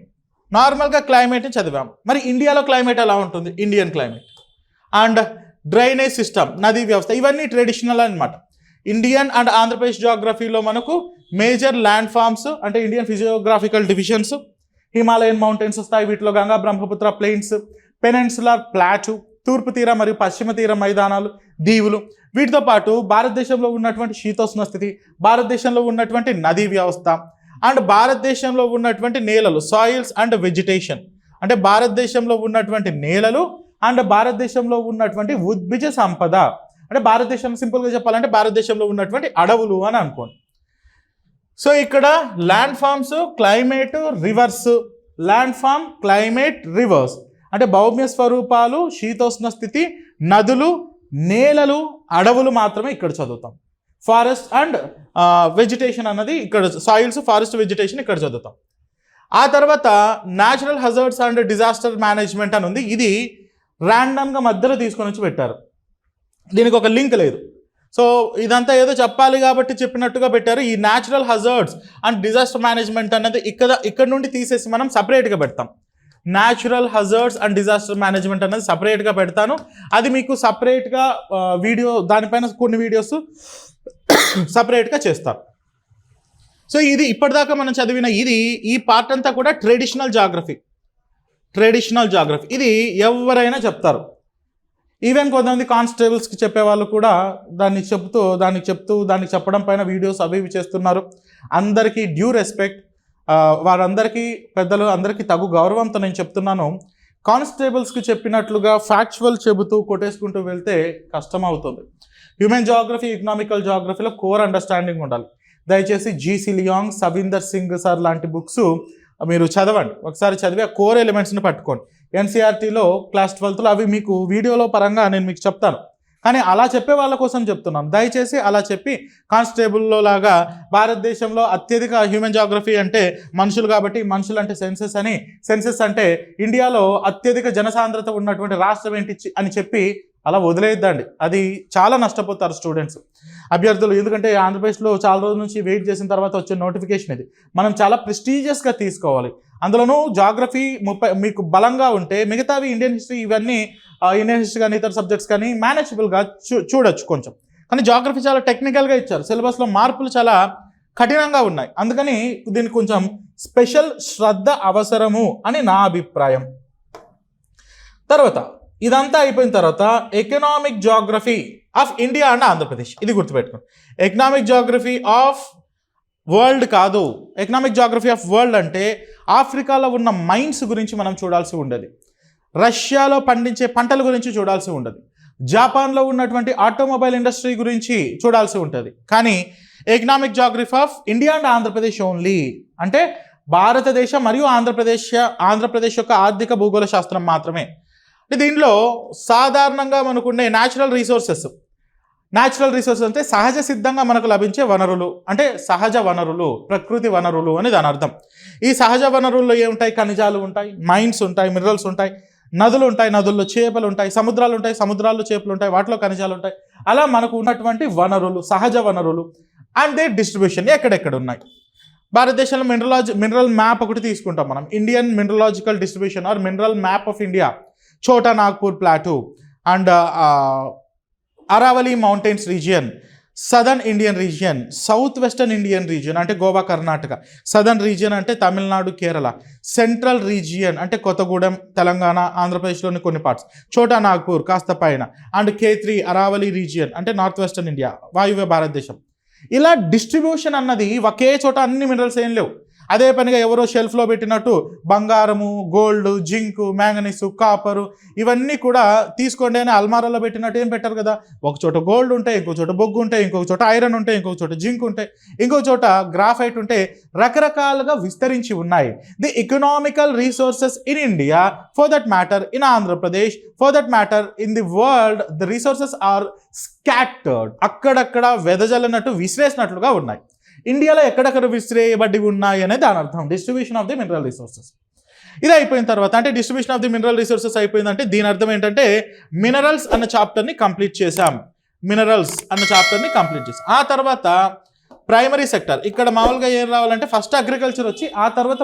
నార్మల్గా క్లైమేట్ని చదివాం. మరి ఇండియాలో క్లైమేట్ ఎలా ఉంటుంది, Indian climate. And drainage system, నదీ వ్యవస్థ, ఇవన్నీ ట్రెడిషనల్ అనమాట. ఇండియన్ అండ్ ఆంధ్రప్రదేశ్ జాగ్రఫీలో మనకు మేజర్ ల్యాండ్ ఫామ్స్ అంటే Indian physiographical divisions, Himalayan mountains వస్తాయి. వీటిలో Ganga Brahmaputra plains, peninsular plateau, తూర్పు తీర మరియు పశ్చిమ తీర మైదానాలు, దీవులు. వీటితో పాటు భారతదేశంలో ఉన్నటువంటి శీతోష్ణ స్థితి, భారతదేశంలో ఉన్నటువంటి నదీ వ్యవస్థ అండ్ భారతదేశంలో ఉన్నటువంటి నేలలు, సాయిల్స్ అండ్ వెజిటేషన్ అంటే భారతదేశంలో ఉన్నటువంటి నేలలు అండ్ భారతదేశంలో ఉన్నటువంటి ఉద్భిజ సంపద అంటే భారతదేశం సింపుల్గా చెప్పాలంటే భారతదేశంలో ఉన్నటువంటి అడవులు అని అనుకోండి. సో ఇక్కడ landforms, climate, rivers, landform, climate, rivers అంటే భౌమ్య స్వరూపాలు, శీతోష్ణ స్థితి, నదులు, నేలలు, అడవులు మాత్రమే ఇక్కడ చదువుతాం. ఫారెస్ట్ అండ్ వెజిటేషన్ అన్నది ఇక్కడ, సాయిల్స్, ఫారెస్ట్, వెజిటేషన్ ఇక్కడ చదువుతాం. ఆ తర్వాత natural hazards and disaster management అని ఉంది. ఇది ర్యాండమ్గా మధ్యలో తీసుకొని వచ్చి పెట్టారు, దీనికి ఒక లింక్ లేదు. సో ఇదంతా ఏదో చెప్పాలి కాబట్టి చెప్పినట్టుగా పెట్టారు. ఈ natural hazards and disaster management అన్నది ఇక్కడ నుండి తీసేసి మనం సపరేట్గా పెడతాం. Natural hazards and disaster management అనేది సపరేట్గా పెడతాను. అది మీకు సపరేట్గా వీడియో, దానిపైన కొన్ని వీడియోస్ సపరేట్గా చేస్తాను. సో ఇది ఇప్పటిదాకా మనం చదివిన ఈ పార్ట్ అంతా కూడా ట్రెడిషనల్ జాగ్రఫీ. ఇది ఎవరైనా చెప్తారు. ఈవెన్ కొంతమంది కానిస్టేబుల్స్కి చెప్పేవాళ్ళు కూడా దానికి చెప్పడం పైన వీడియోస్ అవి చేస్తున్నారు. అందరికీ డ్యూ రెస్పెక్ట్, వారందరికీ పెద్దలు అందరికీ తగు గౌరవంతో నేను చెప్తున్నాను. కానిస్టేబుల్స్కి చెప్పినట్లుగా ఫ్యాక్చువల్ చెబుతూ కొట్టేసుకుంటూ వెళ్తే కష్టం అవుతుంది. హ్యూమన్ జాగ్రఫీ, ఎకనామికల్ జాగ్రఫీలో కోర్ అండర్స్టాండింగ్ ఉండాలి. దయచేసి GC Leong, Savinder Singh sir లాంటి బుక్స్ మీరు చదవండి. ఒకసారి చదివి ఆ కోర్ ఎలిమెంట్స్ని పట్టుకోండి. ఎన్సీఆర్టీలో క్లాస్ 12లో అవి మీకు వీడియోలో పరంగా నేను మీకు చెప్తాను, కానీ అలా చెప్పే వాళ్ళ కోసం చెప్తున్నాను. దయచేసి అలా చెప్పి కానిస్టేబుల్లో లాగా భారతదేశంలో అత్యధిక హ్యూమన్ జాగ్రఫీ అంటే మనుషులు కాబట్టి మనుషులు అంటే సెన్సెస్ అంటే ఇండియాలో అత్యధిక జనసాంద్రత ఉన్నటువంటి రాష్ట్రం ఏంటి అని చెప్పి అలా వదిలేద్దండి. అది చాలా నష్టపోతారు స్టూడెంట్స్, అభ్యర్థులు. ఎందుకంటే ఆంధ్రప్రదేశ్లో చాలా రోజుల నుంచి వెయిట్ చేసిన తర్వాత వచ్చే నోటిఫికేషన్ ఇది. మనం చాలా ప్రెస్టీజియస్గా తీసుకోవాలి. అందులోనూ జాగ్రఫీ మీకు బలంగా ఉంటే మిగతావి ఇండియన్ హిస్టరీ ఇవన్నీ ఇండియన్ హిస్టరీ కానీ ఇతర సబ్జెక్ట్స్ కానీ మేనేజబుల్గా చూడొచ్చు కొంచెం. కానీ జాగ్రఫీ చాలా టెక్నికల్గా ఇచ్చారు, సిలబస్లో మార్పులు చాలా కఠినంగా ఉన్నాయి. అందుకని దీనికి కొంచెం స్పెషల్ శ్రద్ధ అవసరము అని నా అభిప్రాయం. తర్వాత ఇదంతా అయిపోయిన తర్వాత economic geography of India and Andhra Pradesh, ఇది గుర్తుపెట్టుకోండి. ఎకనామిక్ జాగ్రఫీ ఆఫ్ వరల్డ్ కాదు, ఎకనామిక్ జాగ్రఫీ ఆఫ్ వరల్డ్ అంటే ఆఫ్రికాలో ఉన్న మైన్స్ గురించి మనం చూడాల్సి ఉండేది, రష్యాలో పండించే పంటల గురించి చూడాల్సి ఉండదు, జపాన్లో ఉన్నటువంటి ఆటోమొబైల్ ఇండస్ట్రీ గురించి చూడాల్సి ఉంటుంది. కానీ economic geography of India and Andhra Pradesh only అంటే భారతదేశం మరియు ఆంధ్రప్రదేశ్ యొక్క ఆర్థిక భూగోళ శాస్త్రం మాత్రమే. దీంట్లో సాధారణంగా మనకుండే న్యాచురల్ రిసోర్సెస్ అంటే సహజ సిద్ధంగా మనకు లభించే వనరులు, అంటే సహజ వనరులు, ప్రకృతి వనరులు అని దాని అర్థం. ఈ సహజ వనరుల్లో ఏముంటాయి? ఖనిజాలు ఉంటాయి, మైన్స్ ఉంటాయి, మినరల్స్ ఉంటాయి, నదులు ఉంటాయి, నదుల్లో చేపలు ఉంటాయి, సముద్రాలు ఉంటాయి, సముద్రాల్లో చేపలు ఉంటాయి, వాటిలో ఖనిజాలు ఉంటాయి. అలా మనకు ఉన్నటువంటి వనరులు, సహజ వనరులు అండ్ దే డిస్ట్రిబ్యూషన్ ఎక్కడెక్కడ ఉన్నాయి. భారతదేశంలో మినరల్ మ్యాప్ ఒకటి తీసుకుంటాం మనం, Indian mineralogical distribution or mineral map of India. Chota Nagpur plateau and Aravalli mountains region, southern Indian region, south western Indian region అంటే గోవా కర్ణాటక, సదర్న్ రీజియన్ అంటే తమిళనాడు కేరళ, సెంట్రల్ రీజియన్ అంటే కొత్తగూడెం తెలంగాణ ఆంధ్రప్రదేశ్లోని కొన్ని పార్ట్స్, ఛోటా నాగ్పూర్ కాస్త పైన, అండ్ K3 అరావలి రీజియన్ అంటే నార్త్ వెస్టర్న్ ఇండియా వాయువ్య భారతదేశం. ఇలా డిస్ట్రిబ్యూషన్ అన్నది ఒకే చోట అన్ని మినరల్స్ ఏం లేవు. అదే పనిగా ఎవరో షెల్ఫ్లో పెట్టినట్టు బంగారము, గోల్డ్, జింకు, మ్యాంగనీసు, కాపరు ఇవన్నీ కూడా తీసుకోండి అని అల్మారాలో పెట్టినట్టు ఏం పెట్టారు కదా. ఒక చోట గోల్డ్ ఉంటాయి, ఇంకో చోట బొగ్గు ఉంటాయి, ఇంకొక చోట ఐరన్ ఉంటాయి, ఇంకొక చోట జింక్ ఉంటాయి, ఇంకొక చోట గ్రాఫైట్ ఉంటే రకరకాలుగా విస్తరించి ఉన్నాయి. The economical resources in India, for that matter in Andhra Pradesh, for that matter in the world, the resources are scattered. అక్కడక్కడ వెదజల్లినట్టు విసిరేసినట్లుగా ఉన్నాయి. ఇండియాలో ఎక్కడెక్కడ విసిరేయబడి ఉన్నాయి అనేది దాని అర్థం, distribution of the mineral resources. ఇది అయిపోయిన తర్వాత అంటే distribution of the mineral resources అయిపోయిందంటే దీని అర్థం ఏంటంటే మినరల్స్ అన్న చాప్టర్ని కంప్లీట్ చేసాం. ఆ తర్వాత ప్రైమరీ సెక్టర్, ఇక్కడ మామూలుగా ఏం రావాలంటే ఫస్ట్ అగ్రికల్చర్ వచ్చి ఆ తర్వాత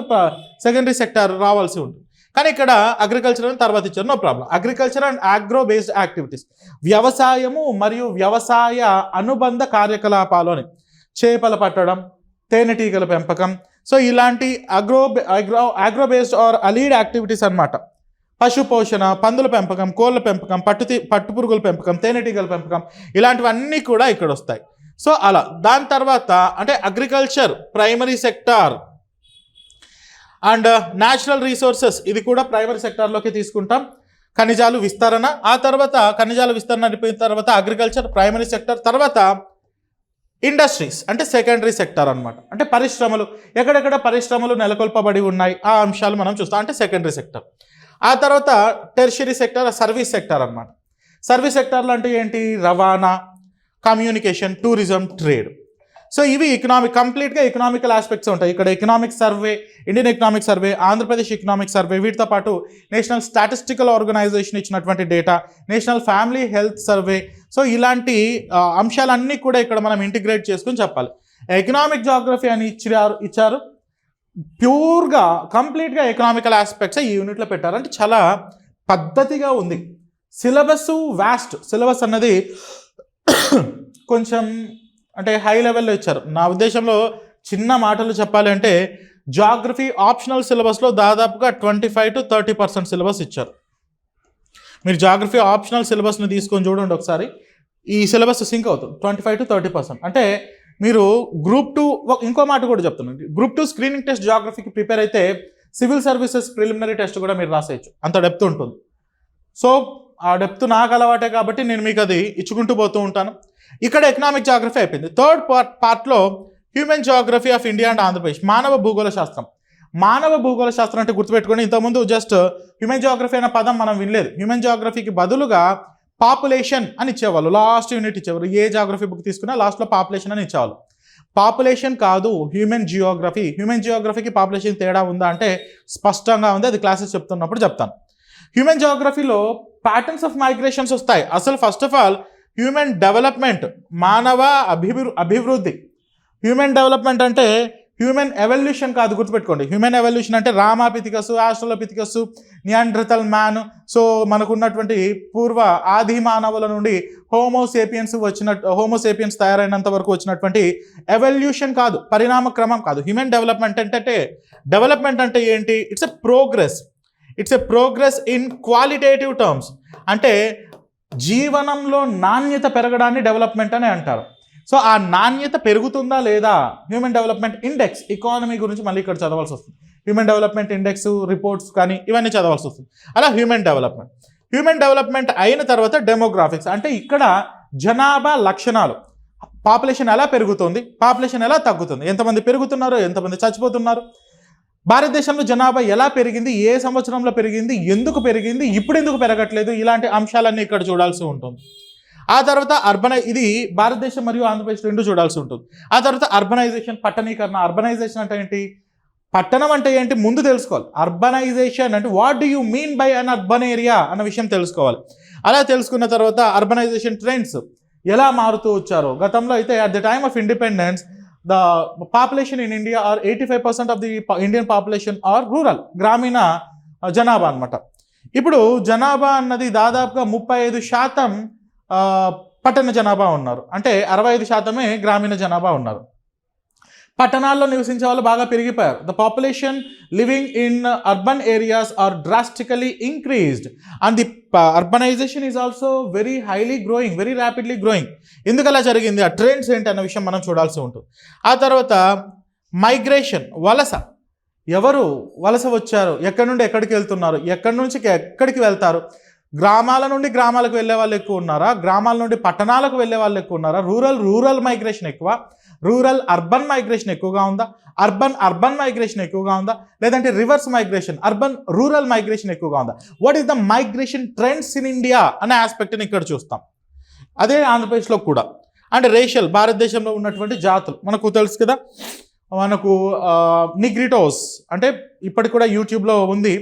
సెకండరీ సెక్టర్ రావాల్సి ఉంటుంది. కానీ ఇక్కడ అగ్రికల్చర్ అని తర్వాత ఇచ్చారు, no problem. Agriculture and agro based activities, వ్యవసాయము మరియు వ్యవసాయ అనుబంధ కార్యకలాపాలు అని, చేపలు పట్టడం, తేనెటీగల పెంపకం, సో ఇలాంటి agro based or allied activities అన్నమాట. పశు పోషణ, పందుల పెంపకం, కోళ్ళ పెంపకం, పట్టుపురుగుల పెంపకం, తేనెటీగల పెంపకం, ఇలాంటివన్నీ కూడా ఇక్కడ వస్తాయి. సో అలా దాని తర్వాత అంటే agriculture primary sector and natural resources, ఇది కూడా ప్రైమరీ సెక్టార్లోకి తీసుకుంటాం. ఖనిజాలు విస్తరణ, ఆ తర్వాత ఖనిజాల విస్తరణ అయిపోయిన తర్వాత అగ్రికల్చర్ ప్రైమరీ సెక్టార్, తర్వాత ఇండస్ట్రీస్ అంటే సెకండరీ సెక్టార్ అనమాట. అంటే పరిశ్రమలు, ఎక్కడెక్కడ పరిశ్రమలు నెలకొల్పబడి ఉన్నాయి ఆ అంశాలు మనం చూస్తాం, అంటే సెకండరీ సెక్టార్. ఆ తర్వాత టెర్షరీ సెక్టార్, సర్వీస్ సెక్టార్ అనమాట. సర్వీస్ సెక్టార్లు అంటే ఏంటి? రవాణా, కమ్యూనికేషన్, టూరిజం, ట్రేడ్. సో ఇవి కంప్లీట్గా ఎకనామికల్ ఆస్పెక్ట్స్ ఉంటాయి. ఇక్కడ economic survey, Indian economic survey, Andhra Pradesh economic survey, వీటితో పాటు నేషనల్ స్టాటిస్టికల్ ఆర్గనైజేషన్ ఇచ్చినటువంటి data, national family health survey, so ఇలాంటి అంశాలన్నీ కూడా ఇక్కడ మనం ఇంటిగ్రేట్ చేసుకుని చెప్పాలి. ఎకనామిక్ జాగ్రఫీ అని ఇచ్చారు, ప్యూర్గా కంప్లీట్గా ఎకనామికల్ ఆస్పెక్ట్స్ ఈ యూనిట్లో పెట్టారు. అంటే చాలా పద్ధతిగా ఉంది. సిలబస్ వాస్ట్, సిలబస్ అన్నది కొంచెం అంటే హై లెవెల్లో ఇచ్చారు. నా ఉద్దేశంలో చిన్న మాటలు చెప్పాలి అంటే జాగ్రఫీ ఆప్షనల్ సిలబస్లో దాదాపుగా 25 to 30% సిలబస్ ఇచ్చారు. మీరు జాగ్రఫీ ఆప్షనల్ సిలబస్ని తీసుకొని చూడండి ఒకసారి, ఈ సిలబస్ సింక్ అవుతుంది 25 to 30%. అంటే మీరు గ్రూప్ 2, ఇంకో మాట కూడా చెప్తున్నాను, గ్రూప్ 2 స్క్రీనింగ్ టెస్ట్ జాగ్రఫీకి ప్రిపేర్ అయితే సివిల్ సర్వీసెస్ ప్రిలిమినరీ టెస్ట్ కూడా మీరు రాసేయచ్చు, అంత డెప్త్ ఉంటుంది. సో ఆ డెప్త్ నాకు అలవాటే కాబట్టి నేను మీకు అది ఇచ్చుకుంటూ పోతూ ఉంటాను. ఇక్కడ ఎకనామిక్ జాగ్రఫీ అయిపోయింది. థర్డ్ పార్ట్లో human geography of India and Andhra Pradesh, మానవ భూగోళ శాస్త్రం. మానవ భూగోళ శాస్త్రం అంటే గుర్తుపెట్టుకోండి, ఇంతకుముందు జస్ట్ హ్యూమన్ జాగ్రఫీ అనే పదం మనం వినలేదు. హ్యూమన్ జాగ్రఫీకి బదులుగా పాపులేషన్ అని ఇచ్చేవాళ్ళు, లాస్ట్ యూనిట్ ఇచ్చేవారు. ఏ జాగ్రఫీ బుక్ తీసుకున్నా లాస్ట్లో పాపులేషన్ అని ఇచ్చేవాళ్ళు. పాపులేషన్ కాదు, హ్యూమన్ జియోగ్రఫీ. హ్యూమన్ జియోగ్రఫీకి పాపులేషన్ తేడా ఉందా అంటే స్పష్టంగా ఉంది, అది క్లాసెస్ చెప్తున్నప్పుడు చెప్తాను. హ్యూమన్ జియోగ్రఫీలో ప్యాటర్న్స్ ఆఫ్ మైగ్రేషన్స్ వస్తాయి. అసలు first of all human development, మానవ అభివృద్ధి. హ్యూమన్ డెవలప్మెంట్ అంటే హ్యూమన్ ఎవల్యూషన్ కాదు, గుర్తుపెట్టుకోండి. హ్యూమన్ ఎవల్యూషన్ అంటే రామాపిథికస్, ఆస్ట్రలోపిథికస్, నియాండ్రథల్ మ్యాన్, సో మనకున్నటువంటి పూర్వ ఆది మానవుల నుండి హోమోసేపియన్స్ తయారైనంత వరకు వచ్చినటువంటి ఎవల్యూషన్ కాదు, పరిణామ క్రమం కాదు. హ్యూమన్ డెవలప్మెంట్ అంటే ఏంటి? It's a progress in qualitative terms. అంటే జీవనంలో నాణ్యత పెరగడాన్ని డెవలప్మెంట్ అని అంటారు. సో ఆ నాణ్యత పెరుగుతుందా లేదా? హ్యూమన్ డెవలప్మెంట్ ఇండెక్స్, ఎకానమీ గురించి మళ్ళీ ఇక్కడ చదవాల్సి వస్తుంది. హ్యూమన్ డెవలప్మెంట్ ఇండెక్స్ రిపోర్ట్స్ కానీ ఇవన్నీ చదవాల్సి వస్తుంది. అలా హ్యూమన్ డెవలప్మెంట్ అయిన తర్వాత డెమోగ్రాఫిక్స్, అంటే ఇక్కడ జనాభా లక్షణాలు, పాపులేషన్ ఎలా పెరుగుతుంది, పాపులేషన్ ఎలా తగ్గుతుంది, ఎంతమంది పెరుగుతున్నారు, ఎంతమంది చచ్చిపోతున్నారు, భారతదేశంలో జనాభా ఎలా పెరిగింది, ఏ సంవత్సరంలో పెరిగింది, ఎందుకు పెరిగింది, ఇప్పుడు ఎందుకు పెరగట్లేదు, ఇలాంటి అంశాలన్నీ ఇక్కడ చూడాల్సి ఉంటుంది. ఆ తర్వాత ఇది భారతదేశం మరియు ఆంధ్రప్రదేశ్ రెండు చూడాల్సి ఉంటుంది. ఆ తర్వాత అర్బనైజేషన్, పట్టణీకరణ. అర్బనైజేషన్ అంటే ఏంటి, పట్టణం అంటే ఏంటి ముందు తెలుసుకోవాలి. అర్బనైజేషన్ అంటే what do you mean by an urban area అన్న విషయం తెలుసుకోవాలి. అలా తెలుసుకున్న తర్వాత అర్బనైజేషన్ ట్రెండ్స్ ఎలా మారుతూ వచ్చారో. గతంలో అయితే at the time of independence the population in India are 85% of the Indian population are rural, గ్రామీణ జనాభా అనమాట. ఇప్పుడు జనాభా అన్నది దాదాపుగా 35% పట్టణ జనాభా ఉన్నారు, అంటే 65% గ్రామీణ జనాభా ఉన్నారు. పట్టణాల్లో నివసించే వాళ్ళు బాగా పెరిగిపోయారు. The population living in urban areas are drastically increased and the urbanisation is also very rapidly growing. ఎందుకు అలా జరిగింది, ఆ ట్రెండ్స్ ఏంటి అన్న విషయం మనం చూడాల్సి ఉంటుంది. ఆ తర్వాత మైగ్రేషన్, వలస. ఎవరు వలస వచ్చారు, ఎక్కడి నుండి ఎక్కడికి వెళ్తున్నారు, ఎక్కడి నుంచి ఎక్కడికి వెళ్తారు, గ్రామాల నుండి గ్రామాలకు వెళ్ళే వాళ్ళు ఎక్కువ ఉన్నారా, గ్రామాల నుండి పట్టణాలకు వెళ్ళే వాళ్ళు ఎక్కువ ఉన్నారా, రూరల్ మైగ్రేషన్ ఎక్కువ, అర్బన్ మైగ్రేషన్ ఎక్కువగా ఉందా, అర్బన్ మైగ్రేషన్ ఎక్కువగా ఉందా, లేదంటే రివర్స్ మైగ్రేషన్, రూరల్ మైగ్రేషన్ ఎక్కువగా ఉందా, what is the migration trends in India అనే ఆస్పెక్ట్ని ఇక్కడ చూస్తాం. అదే ఆంధ్రప్రదేశ్లో కూడా. అంటే రేషియల్, భారతదేశంలో ఉన్నటువంటి జాతులు మనకు తెలుసు కదా. మనకు నిగ్రిటోస్ అంటే ఇప్పటికి కూడా యూట్యూబ్లో ఉంది.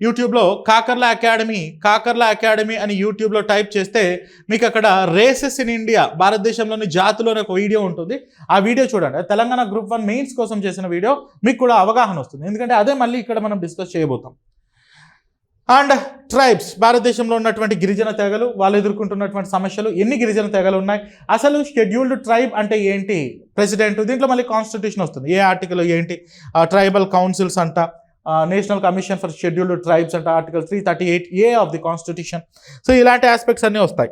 యూట్యూబ్లో కాకర్ల అకాడమీ అని యూట్యూబ్లో టైప్ చేస్తే మీకు అక్కడ రేసెస్ ఇన్ ఇండియా, భారతదేశంలోని జాతులోని ఒక వీడియో ఉంటుంది. ఆ వీడియో చూడండి. తెలంగాణ గ్రూప్ 1 మెయిన్స్ కోసం చేసిన వీడియో, మీకు కూడా అవగాహన వస్తుంది. ఎందుకంటే అదే మళ్ళీ ఇక్కడ మనం డిస్కస్ చేయబోతాం. అండ్ ట్రైబ్స్, భారతదేశంలో ఉన్నటువంటి గిరిజన తెగలు, వాళ్ళు ఎదుర్కొంటున్నటువంటి సమస్యలు, ఎన్ని గిరిజన తెగలు ఉన్నాయి, అసలు షెడ్యూల్డ్ ట్రైబ్ అంటే ఏంటి, ప్రెసిడెంట్, దీంట్లో మళ్ళీ కాన్స్టిట్యూషన్ వస్తుంది, ఏ ఆర్టికల్ ఏంటి, ట్రైబల్ కౌన్సిల్స్ అంట, national commission for scheduled tribes అంట, article 338A of the constitution. So ఇలాంటి ఆస్పెక్ట్స్ అన్నీ వస్తాయి.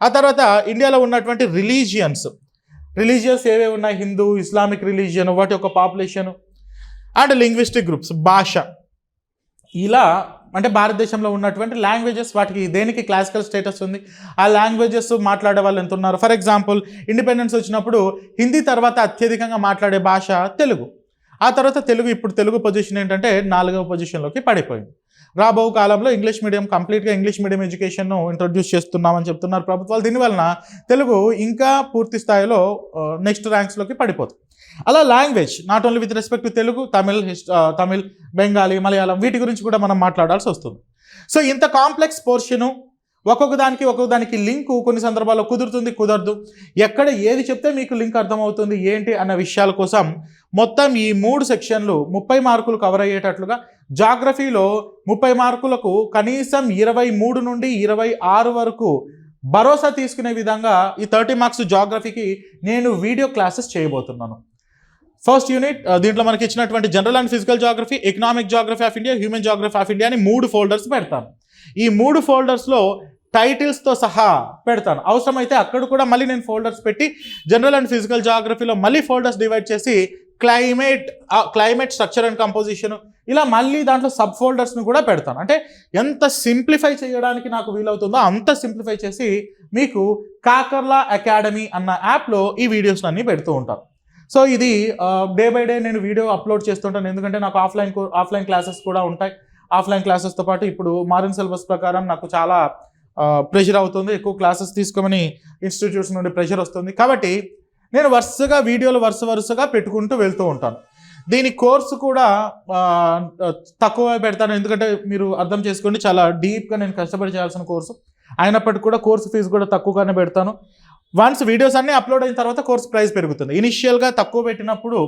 ఆ తర్వాత ఇండియాలో ఉన్నటువంటి రిలీజియన్స్ ఏవేవి ఉన్నాయి, హిందూ, ఇస్లామిక్ రిలీజియన్, వాటి యొక్క పాపులేషన్ అండ్ లింగ్విస్టిక్ గ్రూప్స్, భాష, ఇలా అంటే భారతదేశంలో ఉన్నటువంటి లాంగ్వేజెస్, వాటికి దేనికి క్లాసికల్ స్టేటస్ ఉంది, ఆ లాంగ్వేజెస్ మాట్లాడే వాళ్ళు ఎంత ఉన్నారు. ఫర్ ఎగ్జాంపుల్ ఇండిపెండెన్స్ వచ్చినప్పుడు హిందీ తర్వాత అత్యధికంగా మాట్లాడే భాష తెలుగు. ఆ తర్వాత ఇప్పుడు తెలుగు పొజిషన్ ఏంటంటే 4వ పొజిషన్లోకి పడిపోయింది. రాబో కాలంలో ఇంగ్లీష్ మీడియం, కంప్లీట్గా ఇంగ్లీష్ మీడియం ఎడ్యుకేషన్ను ఇంట్రొడ్యూస్ చేస్తున్నామని చెప్తున్నారు ప్రభుత్వాలు. దీనివలన తెలుగు ఇంకా పూర్తి స్థాయిలో నెక్స్ట్ ర్యాంక్స్లోకి పడిపోతుంది. అలా language not only with respect to Telugu, Tamil, Bengali, Malayalam, వీటి గురించి కూడా మనం మాట్లాడాల్సి వస్తుంది. సో ఇంత కాంప్లెక్స్ పోర్షను, ఒక్కొక్క దానికి లింకు కొన్ని సందర్భాల్లో కుదురుతుంది, కుదరదు, ఎక్కడ ఏది చెప్తే మీకు లింక్ అర్థమవుతుంది ఏంటి అన్న విషయాల కోసం మొత్తం ఈ 3 సెక్షన్లు 30 మార్కులు కవర్ అయ్యేటట్లుగా, జాగ్రఫీలో 30 మార్కులకు కనీసం 23 నుండి 26 వరకు భరోసా తీసుకునే విధంగా ఈ 30 మార్క్స్ జాగ్రఫీకి నేను వీడియో క్లాసెస్ చేయబోతున్నాను. ఫస్ట్ యూనిట్ దీంట్లో మనకి ఇచ్చినటువంటి general and physical geography, economic geography of India, human geography of India అని 3 ఫోల్డర్స్ పెడతాను. ఈ 3 ఫోల్డర్స్లో టైటిల్స్తో సహా పెడతాను. అవసరమైతే అక్కడ కూడా మళ్ళీ నేను ఫోల్డర్స్ పెట్టి జనరల్ అండ్ ఫిజికల్ జాగ్రఫీలో మళ్ళీ ఫోల్డర్స్ డివైడ్ చేసి క్లైమేట్ స్ట్రక్చర్ అండ్ కంపోజిషన్, ఇలా మళ్ళీ దాంట్లో సబ్ ఫోల్డర్స్ని కూడా పెడతాను. అంటే ఎంత సింప్లిఫై చేయడానికి నాకు వీలవుతుందో అంత సింప్లిఫై చేసి మీకు కాకర్లా అకాడమీ అన్న యాప్లో ఈ వీడియోస్ అన్నీ పెడుతూ ఉంటాను. సో ఇది డే బై డే నేను వీడియో అప్లోడ్ చేస్తుంటాను, ఎందుకంటే నాకు ఆఫ్లైన్ క్లాసెస్ కూడా ఉంటాయి. ఆఫ్లైన్ క్లాసెస్తో పాటు ఇప్పుడు మారిన సిలబస్ ప్రకారం నాకు చాలా ప్రెషర్ అవుతుంది, ఎక్కువ క్లాసెస్ తీసుకోమని ఇన్స్టిట్యూట్స్ నుండి ప్రెషర్ వస్తుంది. కాబట్టి నేను వరుసగా వీడియోలు వరుసగా పెట్టుకుంటూ వెళ్తూ ఉంటాను. దీని కోర్సు కూడా తక్కువ పెడతాను, ఎందుకంటే మీరు అర్థం చేసుకోండి, చాలా డీప్గా నేను కష్టపడి చేయాల్సిన కోర్సు అయినప్పటికీ కూడా కోర్సు ఫీజు కూడా తక్కువగానే పెడతాను. వన్స్ వీడియోస్ అన్నీ అప్లోడ్ అయిన తర్వాత కోర్స్ ప్రైస్ పెరుగుతుంది. ఇనిషియల్గా తక్కువ పెట్టినప్పుడు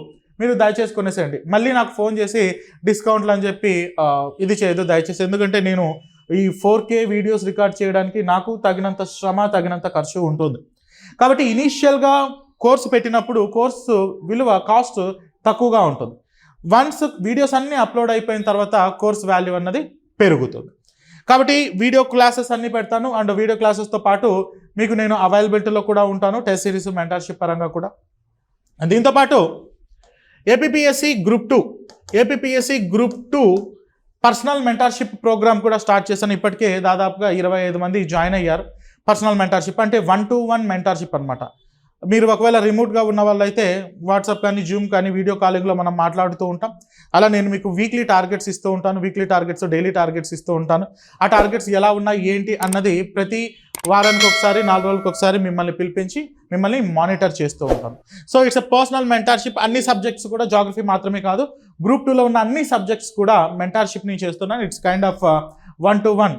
మీరు దయచేసి కొనేసేయండి, మళ్ళీ నాకు ఫోన్ చేసి డిస్కౌంట్లు అని చెప్పి ఇది చేయదు దయచేసి, ఎందుకంటే నేను ఈ 4K వీడియోస్ రికార్డ్ చేయడానికి నాకు తగినంత శ్రమ, తగినంత ఖర్చు ఉంటుంది. కాబట్టి ఇనీషియల్గా కోర్సు పెట్టినప్పుడు కోర్సు విలువ, కాస్ట్ తక్కువగా ఉంటుంది. వన్స్ వీడియోస్ అన్నీ అప్లోడ్ అయిపోయిన తర్వాత కోర్స్ వాల్యూ అన్నది పెరుగుతుంది. కాబట్టి వీడియో క్లాసెస్ అన్నీ పెడతాను, అండ్ వీడియో క్లాసెస్తో పాటు మీకు నేను అవైలబిలిటీలో కూడా ఉంటాను, టెస్ట్ సిరీస్, మెంటర్షిప్ పరంగా కూడా. దీంతోపాటు APPSC group 2 personal mentorship program కూడా స్టార్ట్ చేశాను. ఇప్పటికే దాదాపుగా 25 మంది జాయిన్ అయ్యారు. పర్సనల్ మెంటర్షిప్ అంటే 1-to-1 మెంటర్షిప్ అనమాట. మీరు ఒకవేళ రిమోట్గా ఉన్న వాళ్ళైతే వాట్సాప్ కానీ, జూమ్ కానీ, వీడియో కాలింగ్లో మనం మాట్లాడుతూ ఉంటాం. అలా నేను మీకు వీక్లీ టార్గెట్స్ ఇస్తూ ఉంటాను, డైలీ టార్గెట్స్ ఇస్తూ ఉంటాను. ఆ టార్గెట్స్ ఎలా ఉన్నాయి ఏంటి అన్నది ప్రతి వారానికి ఒకసారి, 4 రోజులకు ఒకసారి మిమ్మల్ని పిలిపించి మిమ్మల్ని మానిటర్ చేస్తూ ఉంటాను. So it's a personal mentorship. అన్ని సబ్జెక్ట్స్ కూడా, జాగ్రఫీ మాత్రమే కాదు, గ్రూప్ 2లో ఉన్న అన్ని సబ్జెక్ట్స్ కూడా మెంటర్షిప్ని చేస్తున్నాను. It's kind of 1-to-1,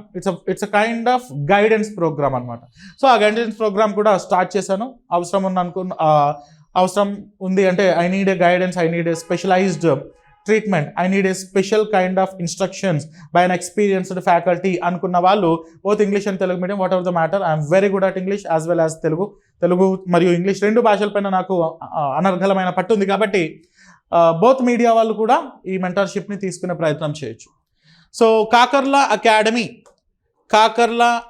it's a kind of guidance program అనమాట. సో ఆ గైడెన్స్ ప్రోగ్రామ్ కూడా స్టార్ట్ చేశాను. అవసరం ఉంది అంటే I need a guidance, I need a specialized treatment, I need a special kind of instructions by an experienced faculty అనుకున్న వాళ్ళు, both English and Telugu medium, whatever the matter, I'm very good at English as well as Telugu మరియు English 2 భాషలపైన నాకు అనర్గళమైన పట్టు ఉంది. కాబట్టి both media వాళ్ళు కూడా ఈ మెంటర్షిప్ని తీసుకునే ప్రయత్నం చేయొచ్చు. సో కాకర్లా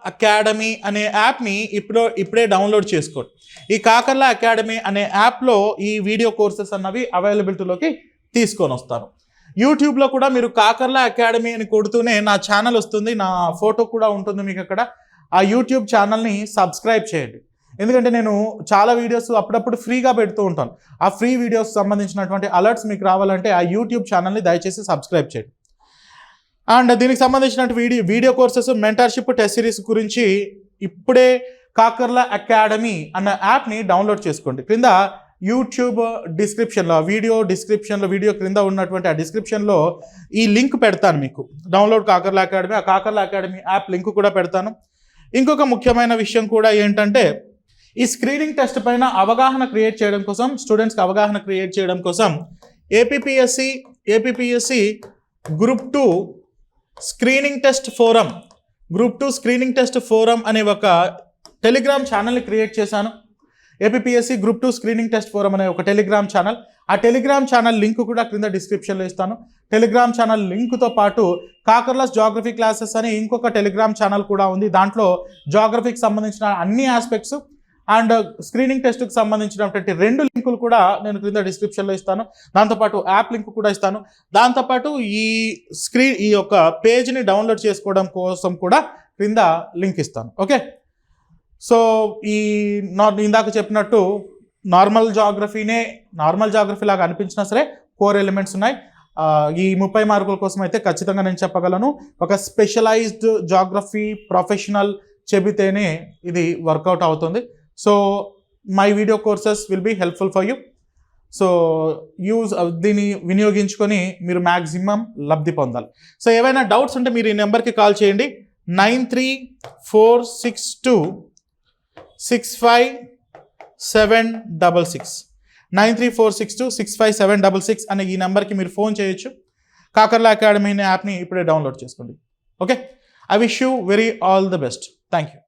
అకాడమీ అనే యాప్ని ఇప్పుడే డౌన్లోడ్ చేసుకోండి. ఈ కాకర్లా అకాడమీ అనే యాప్లో ఈ వీడియో కోర్సెస్ అన్నవి అవైలబిలిటీలోకి తీసుకొని వస్తాను. యూట్యూబ్లో కూడా మీరు కాకర్లా అకాడమీ అని కొడుతూనే నా ఛానల్ వస్తుంది, నా ఫోటో కూడా ఉంటుంది మీకు అక్కడ. ఆ యూట్యూబ్ ఛానల్ని సబ్స్క్రైబ్ చేయండి, ఎందుకంటే నేను చాలా వీడియోస్ అప్పుడప్పుడు ఫ్రీగా పెడుతూ ఉంటాను. ఆ ఫ్రీ వీడియోస్ సంబంధించినటువంటి అలర్ట్స్ మీకు రావాలంటే ఆ యూట్యూబ్ ఛానల్ని దయచేసి సబ్స్క్రైబ్ చేయండి. అండ్ దీనికి సంబంధించిన video courses, mentorship, test series గురించి ఇప్పుడే కాకర్లా అకాడమీ అన్న యాప్ని డౌన్లోడ్ చేసుకోండి. క్రింద యూట్యూబ్ డిస్క్రిప్షన్లో, వీడియో క్రింద ఉన్నటువంటి ఆ డిస్క్రిప్షన్లో ఈ లింక్ పెడతాను మీకు, డౌన్లోడ్ కాకర్లా అకాడమీ. ఆ కాకర్లా అకాడమీ యాప్ లింక్ కూడా పెడతాను. ఇంకొక ముఖ్యమైన విషయం కూడా ఏంటంటే, ఈ స్క్రీనింగ్ టెస్ట్ పైన అవగాహన క్రియేట్ చేయడం కోసం, స్టూడెంట్స్కి అవగాహన క్రియేట్ చేయడం కోసం APPSC group 2 screening test forum, group 2 screening test forum అనే ఒక టెలిగ్రామ్ ఛానల్ని క్రియేట్ చేశాను. APSC group 2 screening test forum అనే ఒక టెలిగ్రామ్ ఛానల్. ఆ టెలిగ్రామ్ ఛానల్ లింక్ కూడా క్రింద డిస్క్రిప్షన్లో ఇస్తాను. టెలిగ్రామ్ ఛానల్ లింక్తో పాటు కాకర్లస్ జాగ్రఫీ క్లాసెస్ అని ఇంకొక టెలిగ్రామ్ ఛానల్ కూడా ఉంది. దాంట్లో జాగ్రఫీకి సంబంధించిన అన్ని ఆస్పెక్ట్స్ అండ్ స్క్రీనింగ్ టెస్ట్కి సంబంధించినటువంటి 2 లింకులు కూడా నేను క్రింద డిస్క్రిప్షన్లో ఇస్తాను. దాంతోపాటు యాప్ లింక్ కూడా ఇస్తాను. దాంతోపాటు ఈ యొక్క పేజ్ని డౌన్లోడ్ చేసుకోవడం కోసం కూడా క్రింద లింక్ ఇస్తాను. ఓకే, సో ఇందాక చెప్పినట్టు నార్మల్ జాగ్రఫీ లాగా అనిపించినా సరే కోర్ ఎలిమెంట్స్ ఉన్నాయి. ఈ 30 మార్కుల కోసం అయితే ఖచ్చితంగా నేను చెప్పగలను, ఒక స్పెషలైజ్డ్ జాగ్రఫీ ప్రొఫెషనల్ చెబితేనే ఇది వర్కౌట్ అవుతుంది. So my video courses will be helpful for you. So దీన్ని వినియోగించుకొని మీరు మ్యాక్సిమం లబ్ధి పొందాలి. సో ఏవైనా డౌట్స్ ఉంటే మీరు ఈ నెంబర్కి కాల్ చేయండి. 9346265766 9346265766 అనే ఈ నెంబర్కి మీరు ఫోన్ చేయొచ్చు. కాకర్లా అకాడమీ అనే యాప్ని ఇప్పుడే డౌన్లోడ్ చేసుకోండి. Okay, I wish you very all the best. Thank you.